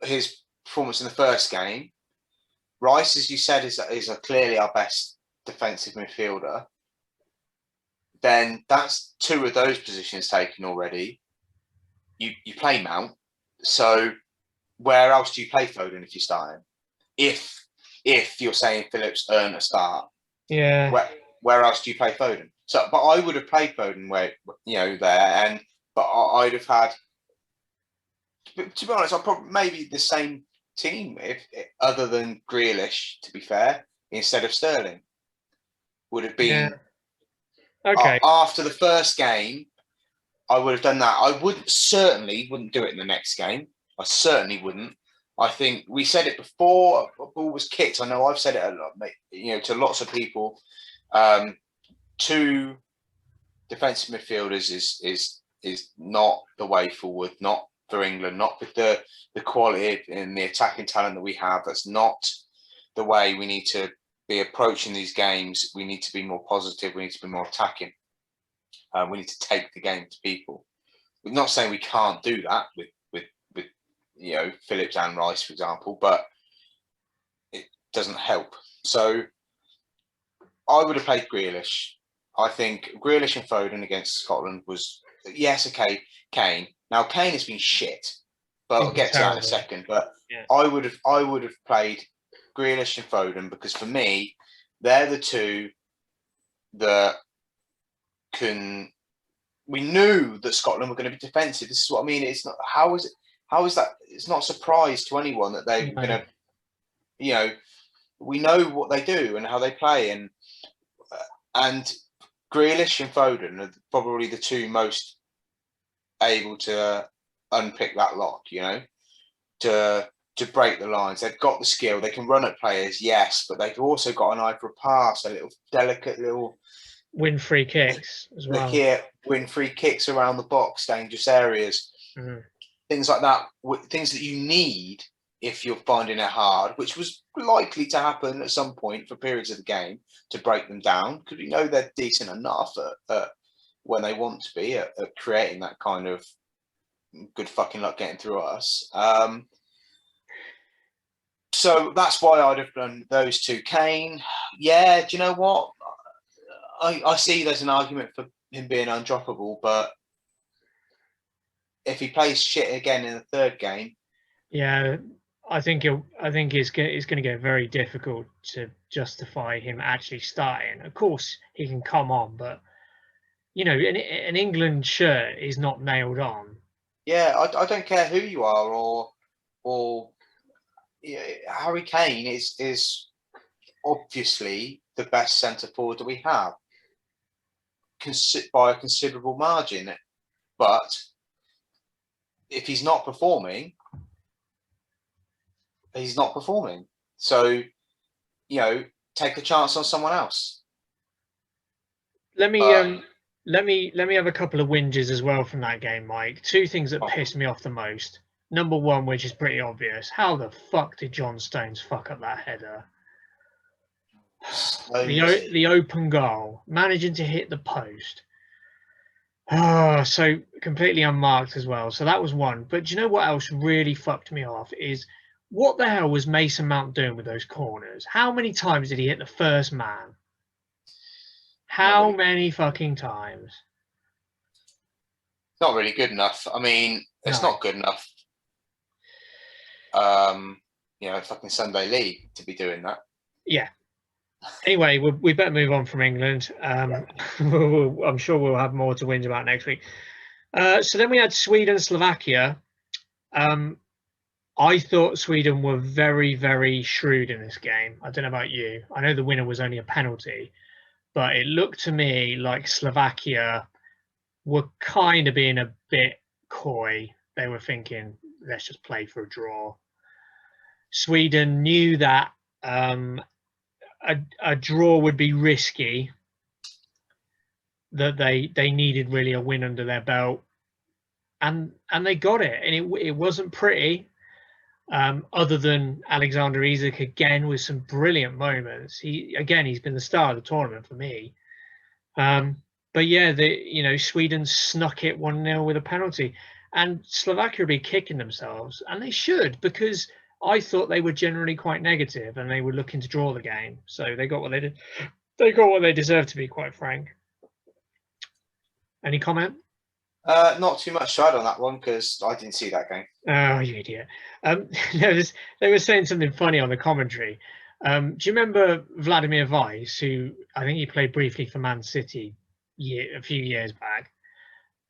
his performance in the first game, Rice, as you said, is clearly our best defensive midfielder. Then that's two of those positions taken already. You play Mount, so where else do you play Foden if you're starting? If you're saying Phillips earned a start, yeah. Where else do you play Foden? So, but I would have played Foden there, but I'd have had. To be honest, I'd probably maybe the same team if other than Grealish, to be fair, instead of Sterling, would have been. Yeah. Okay. After the first game, I would have done that. I wouldn't do it in the next game. I certainly wouldn't. I think we said it before a ball was kicked. I know I've said it a lot, to lots of people. Two defensive midfielders is not the way forward. Not for England. Not with the quality and the attacking talent that we have. That's not the way we need to be approaching these games. We need to be more positive. We need to be more attacking. We need to take the game to people. We're not saying we can't do that with Phillips and Rice, for example, but it doesn't help. So I would have played Grealish. I think Grealish and Foden against Scotland was, yes, okay, Kane. Now Kane has been shit, but I'll get to that in a second. But yeah. I would have played Grealish and Foden because for me, they're the two that can. We knew that Scotland were going to be defensive. This is what I mean. It's not how is that? It's not a surprise to anyone that they're going to, we know what they do and how they play, and Grealish and Foden are probably the two most able to unpick that lock, to break the lines. They've got the skill. They can run at players, yes, but they've also got an eye for a pass, a little delicate little win free kicks as well. Win free kicks around the box, dangerous areas, things like that. Things that you need if you're finding it hard, which was likely to happen at some point for periods of the game to break them down, because we know they're decent enough at when they want to be at creating that kind of good fucking luck getting through us. So that's why I'd have done those two. Kane, yeah, do you know what? I see there's an argument for him being undroppable, but if he plays shit again in the third game, yeah, I think it's going to get very difficult to justify him actually starting. Of course, he can come on, but an England shirt is not nailed on. Yeah, I don't care who you are, or Harry Kane is obviously the best centre forward that we have, by a considerable margin. But if he's not performing, he's not performing. So, take a chance on someone else. Let me have a couple of whinges as well from that game, Mike. Two things that pissed me off the most. Number one, which is pretty obvious. How the fuck did John Stones fuck up that header? The open goal, managing to hit the post. Oh, so completely unmarked as well. So that was one. But do you know what else really fucked me off is what the hell was Mason Mount doing with those corners? How many times did he hit the first man? Not How really, many fucking times? not really good enough. I mean, it's No. not good enough. Fucking Sunday League to be doing that. Yeah. Anyway, we better move on from England. I'm sure we'll have more to whinge about next week. So then we had Sweden, Slovakia. I thought Sweden were very, very shrewd in this game. I don't know about you. I know the winner was only a penalty, but it looked to me like Slovakia were kind of being a bit coy. They were thinking, let's just play for a draw. Sweden knew that a draw would be risky, that they needed really a win under their belt, and they got it, and it wasn't pretty. Other than Alexander Isak again with some brilliant moments. He's been the star of the tournament for me. But yeah, Sweden snuck it 1-0 with a penalty, and Slovakia will be kicking themselves, and they should, because I thought they were generally quite negative and they were looking to draw the game. So they got what they did. They got what they deserved, to be quite frank. Any comment? Not too much to add on that one because I didn't see that game. Oh, you idiot. They were saying something funny on the commentary. Do you remember Vladimir Weiss, who I think he played briefly for Man City a few years back,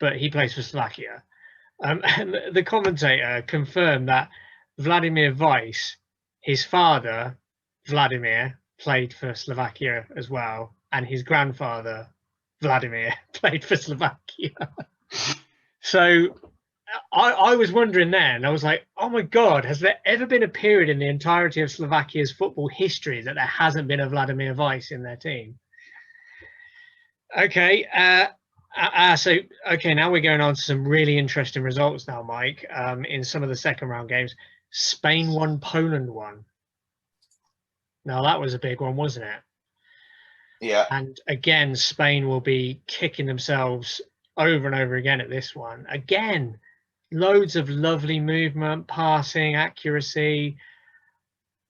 but he plays for Slovakia. And the commentator confirmed that Vladimir Weiss, his father, Vladimir, played for Slovakia as well, and his grandfather, Vladimir, played for Slovakia. So I was wondering then, I was like, oh my God, has there ever been a period in the entirety of Slovakia's football history that there hasn't been a Vladimir Weiss in their team? Okay, now we're going on to some really interesting results now, Mike, in some of the second round games. Spain won, Poland won. Now that was a big one, wasn't it? Yeah. And again, Spain will be kicking themselves over and over again at this one. Again, loads of lovely movement, passing, accuracy.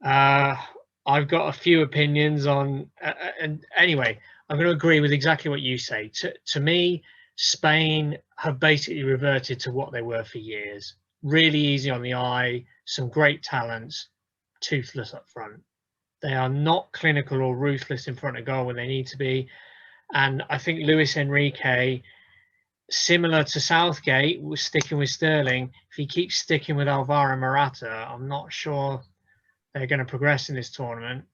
I've got a few opinions on, and anyway, I'm going to agree with exactly what you say. To me, Spain have basically reverted to what they were for years. Really easy on the eye, some great talents, toothless up front. They are not clinical or ruthless in front of goal when they need to be. And I think Luis Enrique, similar to Southgate, was sticking with Sterling. If he keeps sticking with Alvaro Morata, I'm not sure they're going to progress in this tournament.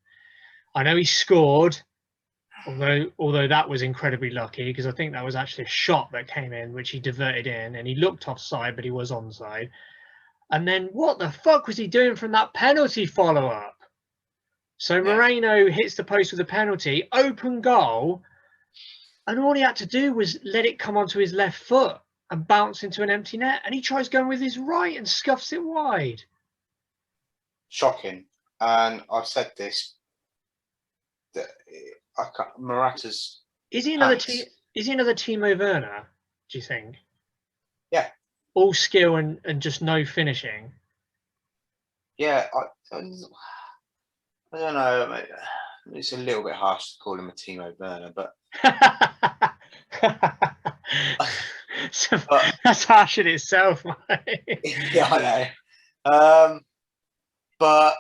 I know he scored, although that was incredibly lucky, because I think that was actually a shot that came in, which he diverted in, and he looked offside, but he was onside. And then what the fuck was he doing from that penalty follow-up? So Moreno hits the post with a penalty, open goal, and all he had to do was let it come onto his left foot and bounce into an empty net, and he tries going with his right and scuffs it wide. Shocking. And I've said this, that Morata's... Is he another Timo Werner, do you think? Yeah. All skill and just no finishing. Yeah, I don't know. It's a little bit harsh to call him a Timo Werner, but that's harsh in itself, mate. Yeah, I know. But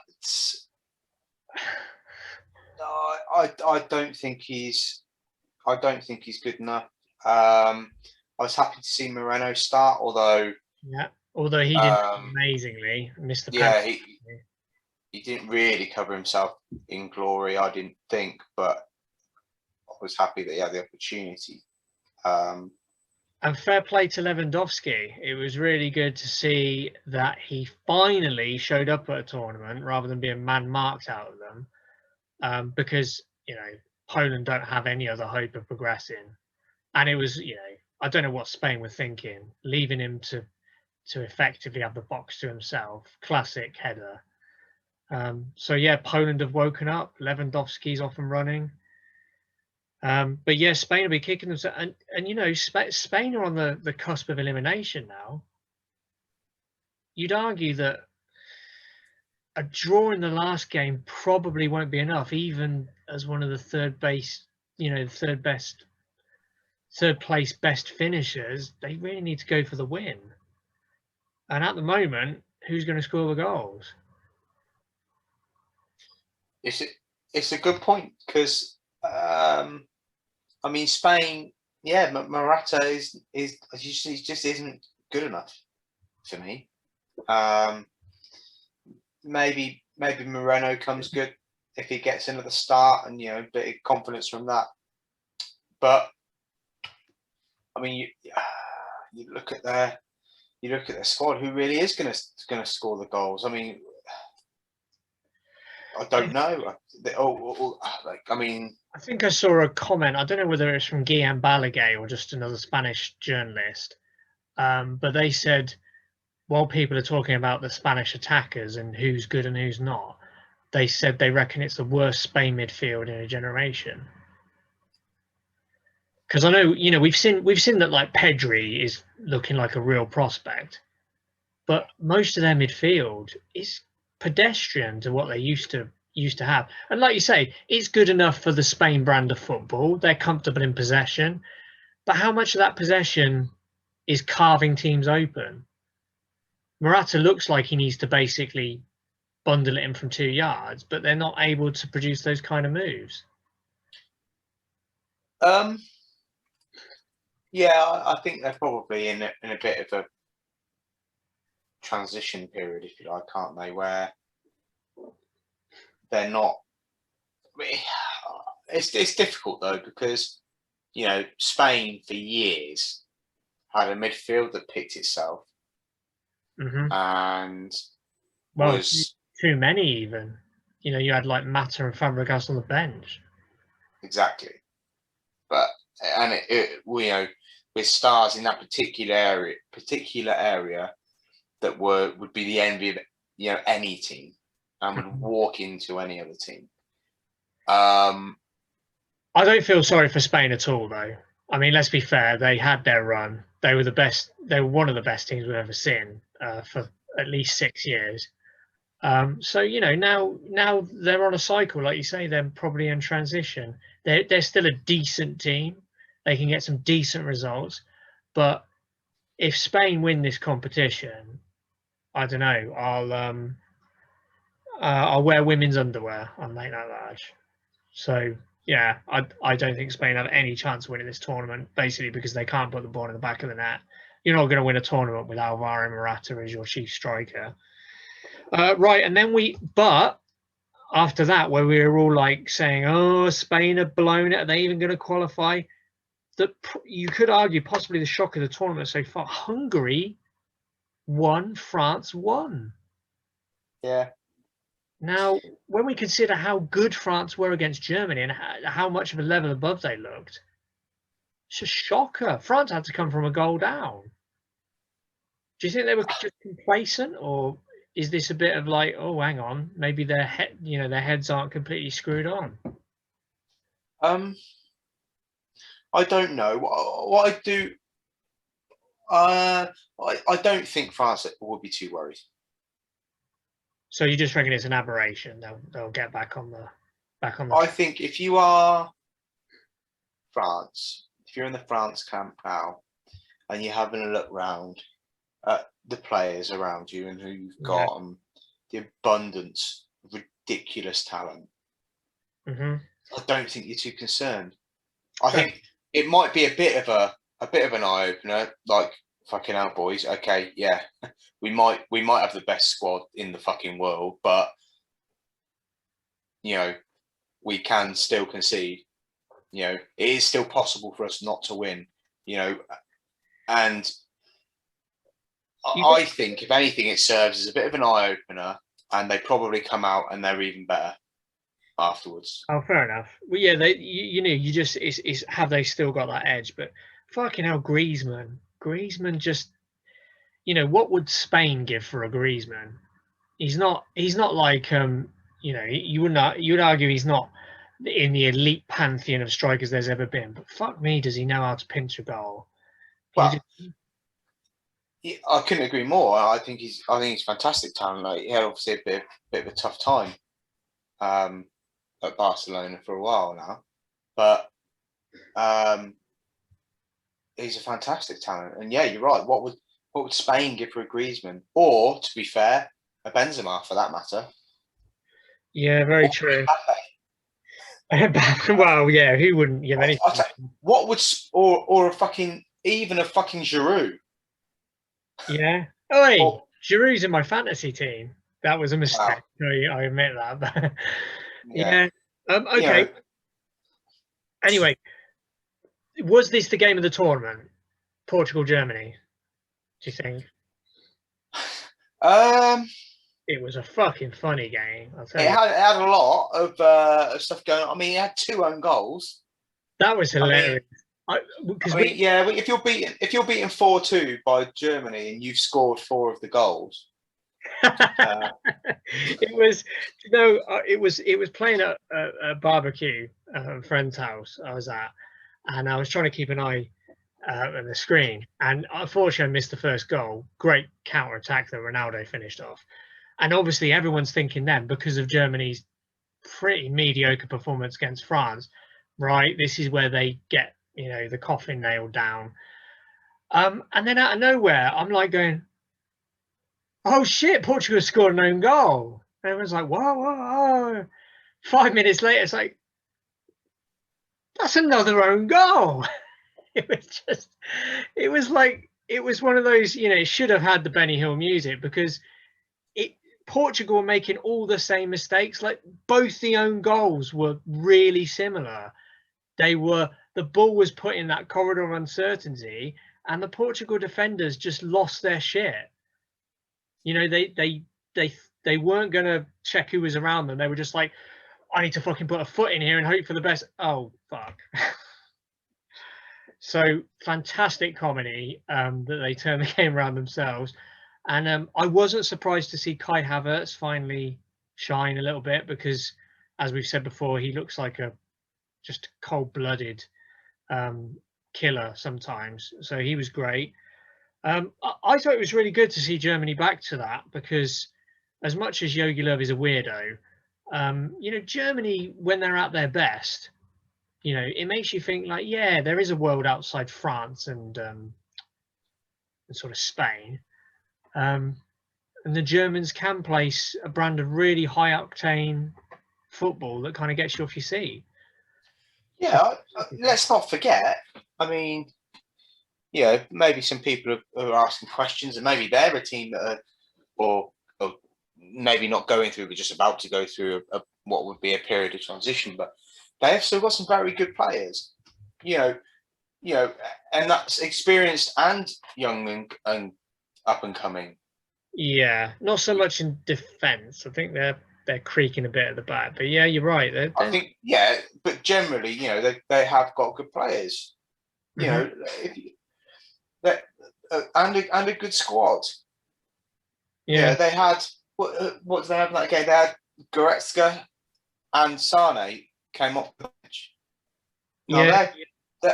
I don't think he's good enough. I was happy to see Moreno start, although he did amazingly, missed the penalty. He didn't really cover himself in glory, I didn't think, but I was happy that he had the opportunity. And fair play to Lewandowski. It was really good to see that he finally showed up at a tournament rather than being man-marked out of them, because Poland don't have any other hope of progressing. And it was, I don't know what Spain were thinking, leaving him to effectively have the box to himself. Classic header. So yeah, Poland have woken up. Lewandowski's off and running. But yeah, Spain will be kicking themselves, and you know, Spain are on the cusp of elimination now. You'd argue that a draw in the last game probably won't be enough, even as one of the third place best finishers. They really need to go for the win. And at the moment, who's going to score the goals? It's a good point because I mean Spain, yeah, Morata is he just isn't good enough for me. Maybe Moreno comes good if he gets another start and a bit of confidence from that. But I mean, you look at their squad. Who really is going to score the goals? I mean, I don't know. I mean, I think I saw a comment. I don't know whether it's from Guillaume Balaguer or just another Spanish journalist, but they said while people are talking about the Spanish attackers and who's good and who's not, they said they reckon it's the worst Spain midfield in a generation. Because I know, we've seen that like Pedri is looking like a real prospect, but most of their midfield is pedestrian to what they used to have. And like you say, it's good enough for the Spain brand of football. They're comfortable in possession, but how much of that possession is carving teams open? Morata looks like he needs to basically bundle it in from 2 yards, but they're not able to produce those kind of moves. Yeah, I think they're probably in a bit of a transition period, if you like, aren't they? Where they're not. I mean, it's difficult though because Spain for years had a midfield that picked itself, and was too many even. You had like Mata and Fabregas on the bench. Exactly, but with stars in that particular area that would be the envy of any team and would walk into any other team. I don't feel sorry for Spain at all, though. I mean, let's be fair. They had their run. They were the best. They were one of the best teams we've ever seen for at least 6 years. So now they're on a cycle, like you say. They're probably in transition. They're still a decent team. They can get some decent results, but if Spain win this competition, I don't know. I'll wear women's underwear. I'll make that large. So yeah, I don't think Spain have any chance of winning this tournament, basically because they can't put the ball in the back of the net. You're not going to win a tournament with Alvaro Morata as your chief striker. Right, and then but after that, where we were all like saying, "Oh, Spain have blown it. Are they even going to qualify?" That you could argue possibly the shock of the tournament so far. Hungary won, France won. Yeah. Now, when we consider how good France were against Germany and how much of a level above they looked, it's a shocker. France had to come from a goal down. Do you think they were just complacent, or is this a bit of like, oh, hang on, maybe their heads aren't completely screwed on? I don't know. What I do, I don't think France would be too worried. So you just reckon it's an aberration? They'll get back on the. I think if you are France, if you're in the France camp now, and you're having a look round at the players around you and who you've got, and the abundance of ridiculous talent, I don't think you're too concerned. I think it might be a bit of an eye opener, like fucking hell, boys. Okay, yeah, we might have the best squad in the fucking world, but we can still concede. It is still possible for us not to win. And I think if anything, it serves as a bit of an eye opener, and they probably come out and they're even better afterwards. Oh, fair enough. Well, yeah, you just it's have they still got that edge? But fucking hell, Griezmann just, what would Spain give for a Griezmann? He's not like you would argue he's not in the elite pantheon of strikers there's ever been. But fuck me, does he know how to pinch a goal? Well, I couldn't agree more. I think he's fantastic talent. Like, he had obviously a bit of a tough time at Barcelona for a while now, but he's a fantastic talent. And yeah, you're right. What would Spain give for a Griezmann, or, to be fair, a Benzema for that matter? Yeah, very true. Well, yeah, who wouldn't give anything? What would or a fucking even a fucking Giroud? Yeah. Oh, hey, Giroud's in my fantasy team. That was a mistake. Wow. I admit that. But yeah. Okay. Anyway, was this the game of the tournament? Portugal, Germany. Do you think? It was a fucking funny game. I'll tell you. It had a lot of stuff going on. I mean, it had 2 own goals. That was hilarious. If you're beaten 4-2 by Germany and you've scored 4 of the goals, it was playing at a barbecue at a friend's house I was at, and I was trying to keep an eye on the screen, and unfortunately I missed the first goal. Great counter attack that Ronaldo finished off, and obviously everyone's thinking then, because of Germany's pretty mediocre performance against France, right, this is where they get the coffin nailed down. And then out of nowhere, I'm like going, oh shit, Portugal scored an own goal. And everyone's like, whoa. 5 minutes later, it's like, that's another own goal. It was one of those, it should have had the Benny Hill music, because Portugal were making all the same mistakes. Like, both the own goals were really similar. The ball was put in that corridor of uncertainty, and the Portugal defenders just lost their shit. They weren't going to check who was around them. They were just like, I need to fucking put a foot in here and hope for the best. Oh, fuck. So fantastic comedy that they turned the game around themselves. And I wasn't surprised to see Kai Havertz finally shine a little bit, because, as we've said before, he looks like just cold-blooded killer sometimes. So he was great. I thought it was really good to see Germany back to that, because as much as Jogi Löw is a weirdo, Germany, when they're at their best, it makes you think like, yeah, there is a world outside France and sort of Spain. And the Germans can play a brand of really high octane football that kind of gets you off your seat. Yeah, let's not forget. I mean, maybe some people are asking questions, and maybe they're a team that or maybe not going through, but just about to go through what would be a period of transition. But they have still got some very good players, and that's experienced and young and up and coming. Yeah, not so much in defence. I think they're creaking a bit at the back, but yeah, you're right. I think but generally, they have got good players. And a good squad. Yeah, they had what did they have in that game? They had Goretzka and Sane came off the bench.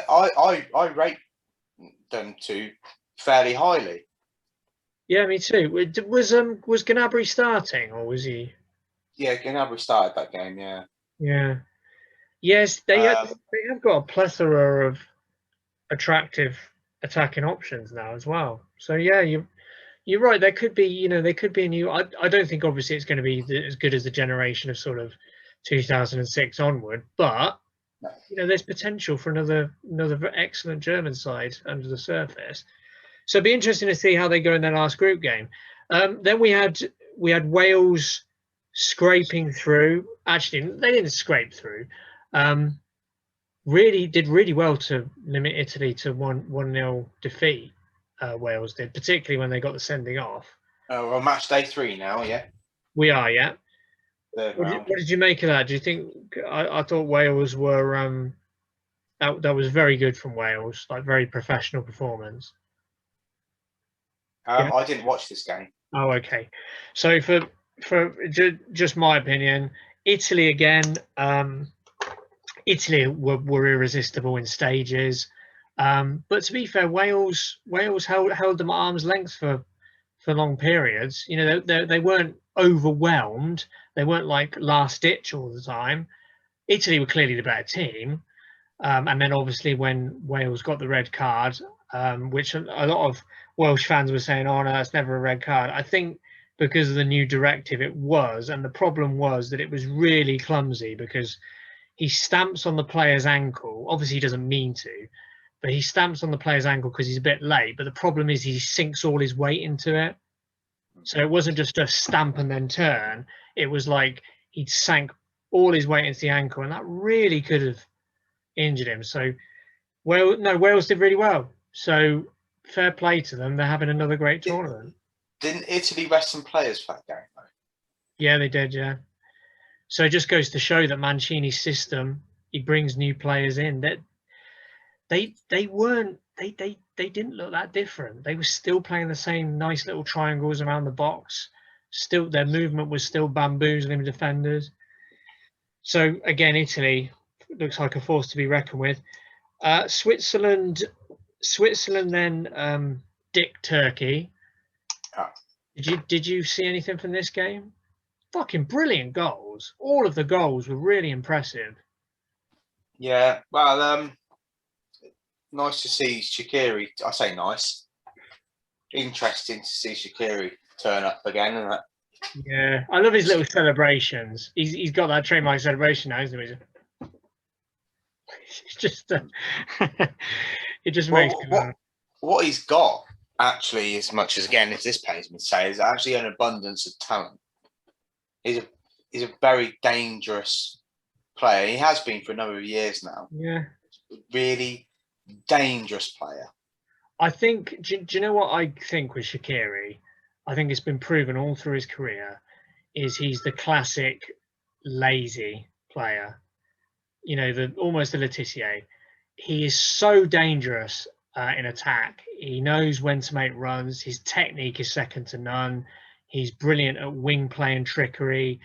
I rate them two fairly highly. Yeah, me too. Was Gnabry starting, or was he? Yeah, Gnabry started that game. Yeah. Yeah. Yes, they have got a plethora of attractive attacking options now as well. So yeah, you're right. There could be a new. I don't think obviously it's going to be as good as the generation of sort of 2006 onward, but there's potential for another excellent German side under the surface. So it'd be interesting to see how they go in their last group game. Then we had Wales scraping through. Actually, they didn't scrape through. Did really well to limit Italy to 1-0 defeat. Wales did, particularly when they got the sending off. We're on match day 3 now, yeah. We are, yeah. What did you make of that? Do you think? I thought Wales were that was very good from Wales, like very professional performance. I didn't watch this game. Oh, okay. So for just my opinion, Italy again. Italy were irresistible in stages. But to be fair, Wales held them at arm's length for long periods. You know, they weren't overwhelmed. They weren't like last ditch all the time. Italy were clearly the better team. And then obviously when Wales got the red card, which a lot of Welsh fans were saying, "Oh no, that's never a red card." I think because of the new directive, it was, and the problem was that it was really clumsy because he stamps on the player's ankle. Obviously, he doesn't mean to, but he stamps on the player's ankle because he's a bit late. But the problem is he sinks all his weight into it. So it wasn't just a stamp and then turn. It was like he'd sank all his weight into the ankle, and that really could have injured him. So, Wales did really well. So fair play to them. They're having another great tournament. Didn't Italy rest some players for that game, though? Yeah, they did. Yeah. So it just goes to show that Mancini's system, he brings new players in. That they didn't look that different. They were still playing the same nice little triangles around the box. Still, their movement was still bamboozling defenders. So again, Italy looks like a force to be reckoned with. Switzerland then dick Turkey. Oh. Did you see anything from this game? Fucking brilliant goals. All of the goals were really impressive. Yeah, well, nice to see Shaqiri. I say nice. Interesting to see Shaqiri turn up again, isn't it? Yeah, I love his little celebrations. He's got that trademark celebration now, isn't he? It's just it just makes what he's got actually, as much as again, as this pays me to say, is actually an abundance of talent. He's a very dangerous player. He has been for a number of years now. Yeah, really dangerous player. I think. Do you know what I think with Shaqiri? I think it's been proven all through his career. Is he's the classic lazy player. You know, almost the Letitia. He is so dangerous in attack. He knows when to make runs. His technique is second to none. He's brilliant at wing play and trickery.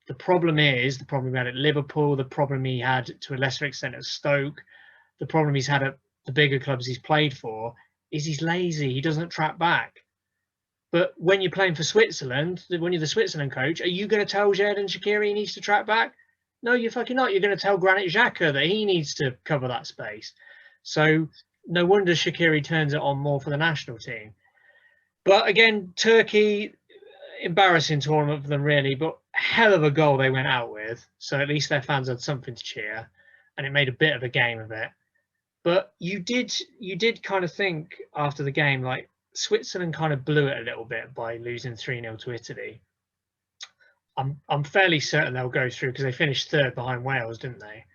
The problem he had at Liverpool, the problem he had to a lesser extent at Stoke, the problem he's had at the bigger clubs he's played for is he's lazy. He doesn't track back. But when you're playing for Switzerland, when you're the Switzerland coach, are you going to tell Xherdan Shaqiri he needs to track back? No, you're fucking not. You're going to tell Granit Xhaka that he needs to cover that space. So no wonder Shaqiri turns it on more for the national team. But again, Turkey, embarrassing tournament for them really, but hell of a goal they went out with. So at least their fans had something to cheer, and it made a bit of a game of it. But you did kind of think after the game, like Switzerland kind of blew it a little bit by losing 3-0 to Italy. I'm fairly certain they'll go through because they finished third behind Wales, didn't they?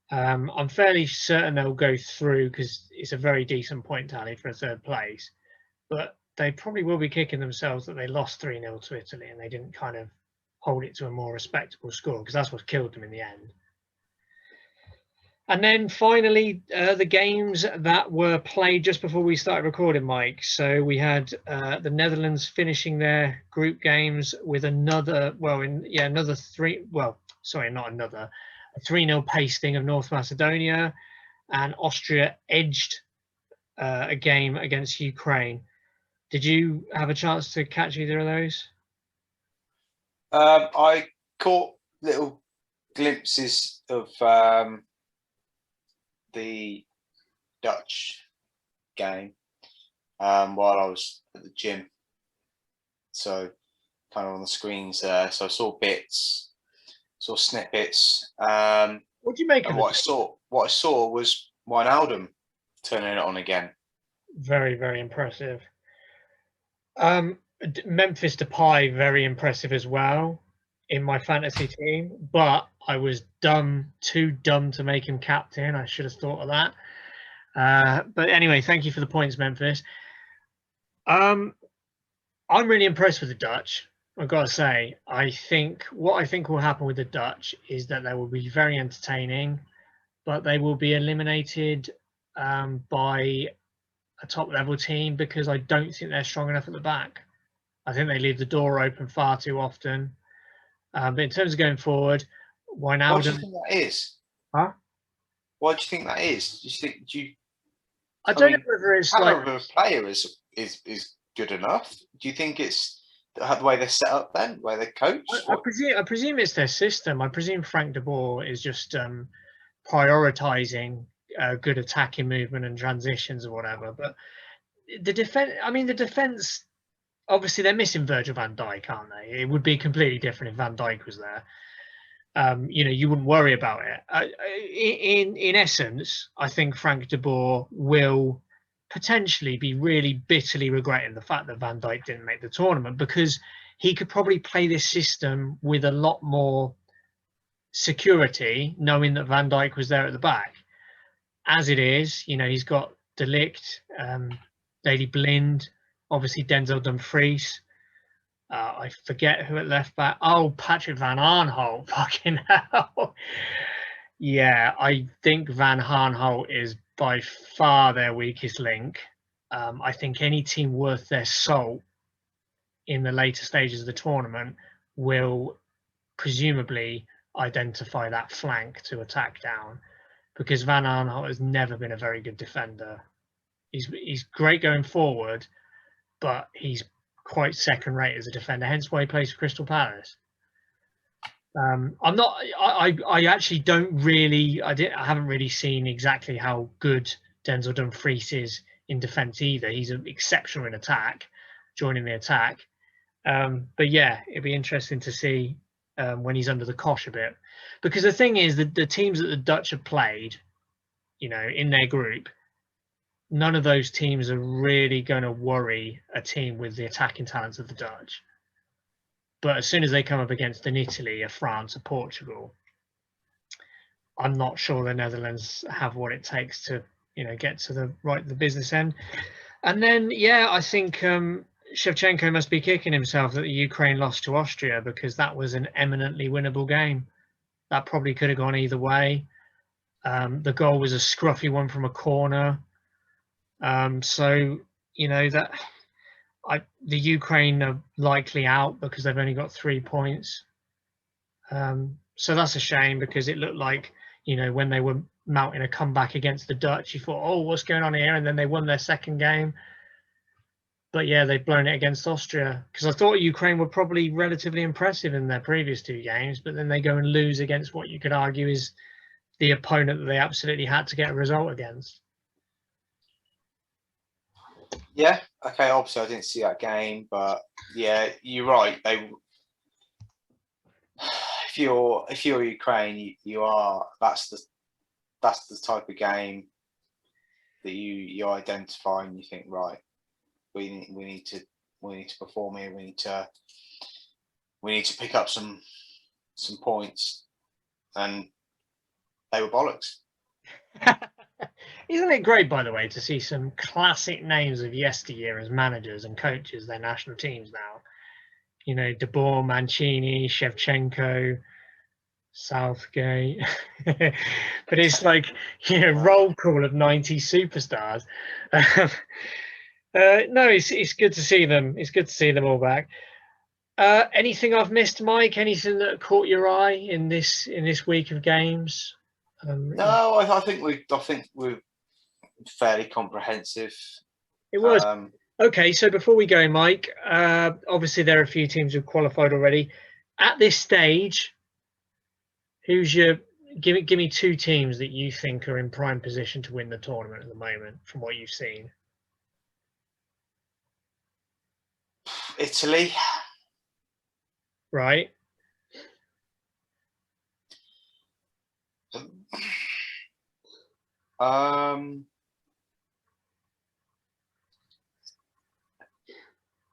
I'm fairly certain they'll go through because it's a very decent point tally for a third place. But they probably will be kicking themselves that they lost 3-0 to Italy and they didn't kind of hold it to a more respectable score because that's what killed them in the end. And then finally, the games that were played just before we started recording, Mike. So we had the Netherlands finishing their group games with a 3-0 pasting of North Macedonia, and Austria edged a game against Ukraine. Did you have a chance to catch either of those? I caught little glimpses of the Dutch game while I was at the gym, so kind of on the screens there. So I saw bits, saw snippets. What do you make of it? What I saw was Wijnaldum turning it on again. Very, very impressive. Memphis Depay, very impressive as well in my fantasy team, but I was too dumb to make him captain. I should have thought of that. But anyway, thank you for the points, Memphis. I'm really impressed with the Dutch. I've got to say, what I think will happen with the Dutch is that they will be very entertaining, but they will be eliminated by a top level team because I don't think they're strong enough at the back. I think they leave the door open far too often. But in terms of going forward, Wijnaldum. What do you think that is? Huh? Why do you think that is? I don't know whether it's like caliber of player is good enough. Do you think it's the way they're set up then, where they're coached? I presume it's their system. I presume Frank de Boer is just prioritizing good attacking movement and transitions or whatever. But the defense. Obviously, they're missing Virgil van Dijk, aren't they? It would be completely different if Van Dijk was there. You wouldn't worry about it. In essence, I think Frank de Boer will potentially be really bitterly regretting the fact that Van Dijk didn't make the tournament, because he could probably play this system with a lot more security, knowing that Van Dijk was there at the back. As it is, he's got De Ligt, Daley Blind, obviously Denzel Dumfries. I forget who at left back. Oh, Patrick Van Aanholt. Fucking hell. Yeah, I think Van Aanholt is by far their weakest link. I think any team worth their salt in the later stages of the tournament will presumably identify that flank to attack down, because Van Aanholt has never been a very good defender. He's great going forward, but he's quite second rate as a defender, hence why he plays for Crystal Palace. I actually don't really, I haven't really seen exactly how good Denzel Dumfries is in defence either. He's exceptional in attack, joining the attack. But yeah, it'd be interesting to see when he's under the cosh a bit, because the thing is that the teams that the Dutch have played, in their group, none of those teams are really going to worry a team with the attacking talents of the Dutch. But as soon as they come up against an Italy, a France, a Portugal, I'm not sure the Netherlands have what it takes to, get to the business end. And then, I think Shevchenko must be kicking himself that the Ukraine lost to Austria, because that was an eminently winnable game. That probably could have gone either way. The goal was a scruffy one from a corner. The Ukraine are likely out because they've only got 3 points. So that's a shame, because it looked like, when they were mounting a comeback against the Dutch, you thought, oh, what's going on here? And then they won their second game. But yeah, they've blown it against Austria, because I thought Ukraine were probably relatively impressive in their previous 2 games, but then they go and lose against what you could argue is the opponent that they absolutely had to get a result against. Yeah, okay, obviously I didn't see that game, but yeah, you're right. If you're Ukraine, that's the type of game that you identify and you think, right, we need to perform here. We need to pick up some points, and they were bollocks. Isn't it great, by the way, to see some classic names of yesteryear as managers and coaches their national teams now? De Boer, Mancini, Shevchenko, Southgate. But it's like, roll call of 90 superstars. No, it's good to see them. It's good to see them all back. Anything I've missed, Mike? Anything that caught your eye in this week of games? No, I think we're fairly comprehensive. It was. Okay, so before we go, Mike, obviously there are a few teams who've qualified already. At this stage, who's give me 2 teams that you think are in prime position to win the tournament at the moment, from what you've seen? Italy. Right.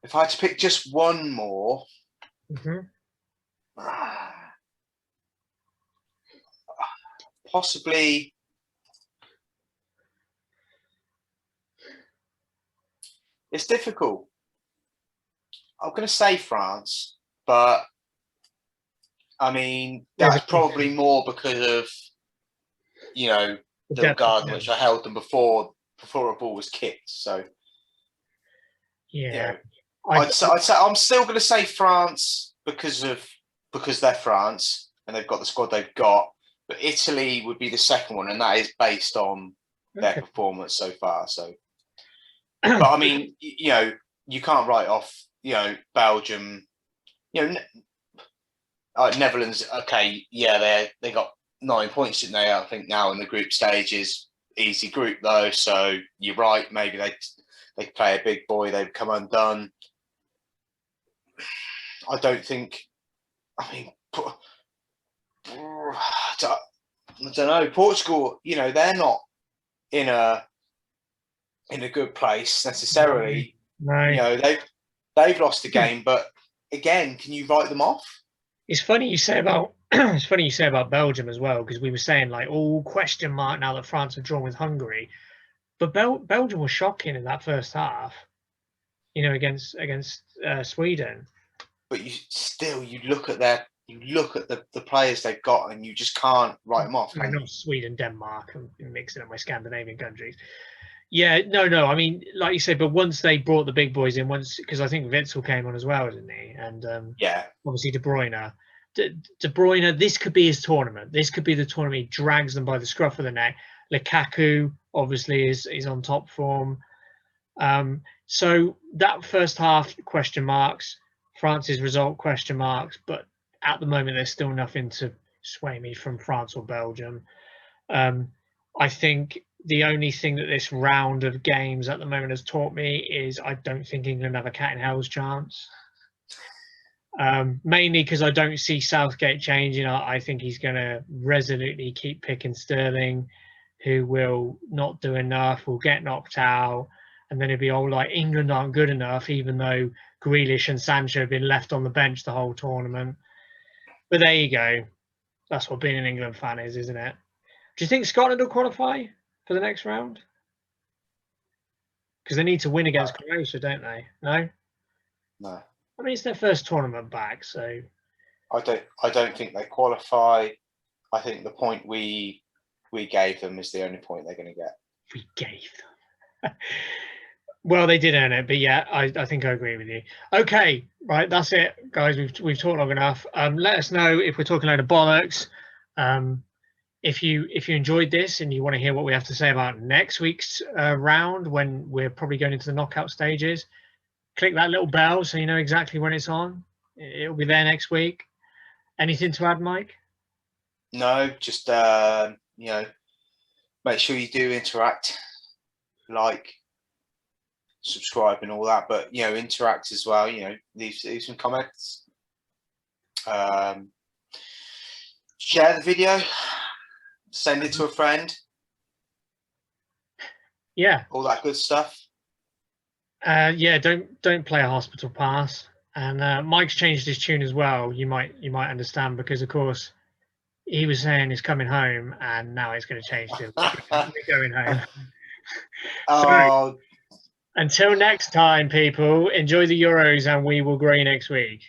If I had to pick just one more, possibly it's difficult. I'm going to say France, but I mean that's probably more because of the regard in which I held them before a ball was kicked. So yeah. I'd say I'm still going to say France because they're France and they've got the squad they've got, But Italy would be the second one, and that is based on their Okay. performance so far. So, but I mean, you can't write off, Belgium, Netherlands. Okay, yeah, they got 9 points, didn't they? I think now in the group stages, easy group though. So you're right. Maybe they play a big boy, they come undone. I don't think. I mean, I don't know. Portugal, they're not in a good place necessarily. No. They've lost the game, but again, can you write them off? It's funny you say about Belgium as well, because we were saying like, question mark now that France have drawn with Hungary, but Belgium was shocking in that first half, against Sweden. But you look at the players they've got, and you just can't write them off. I mean, not Sweden, Denmark, I'm mixing up my Scandinavian countries. Yeah, no. I mean, like you said, but once they brought the big boys in, because I think Witzel came on as well, didn't he? And obviously De Bruyne. De Bruyne, this could be his tournament. This could be the tournament. He drags them by the scruff of the neck. Lukaku obviously is on top form. So that first half, question marks. France's result, question marks. But at the moment, there's still nothing to sway me from France or Belgium. I think the only thing that this round of games at the moment has taught me is I don't think England have a cat in hell's chance. Mainly because I don't see Southgate changing. I think he's going to resolutely keep picking Sterling, who will not do enough, will get knocked out, and then it'll be all like England aren't good enough, even though Grealish and Sancho have been left on the bench the whole tournament. But there you go. That's what being an England fan is, isn't it? Do you think Scotland will qualify for the next round? Because they need to win against Croatia, don't they? No? No. I mean, it's their first tournament back, so I don't think they qualify. I think the point we gave them is the only point they're going to get. We gave them. Well, they did earn it, but yeah, I think I agree with you. Okay, right, that's it, guys. We've talked long enough. Let us know if we're talking a load of bollocks. If you enjoyed this and you want to hear what we have to say about next week's round, when we're probably going into the knockout stages, click that little bell so you know exactly when it's on. It'll be there next week. Anything to add, Mike? No, just make sure you do interact, like, subscribe and all that, but interact as well. Leave some comments, share the video, send it to a friend, all that good stuff. Don't play a hospital pass. And Mike's changed his tune as well. You might understand, because of course he was saying he's coming home, and now it's going to change to we're going home. So, until next time, people, enjoy the Euros, and we will grow you next week.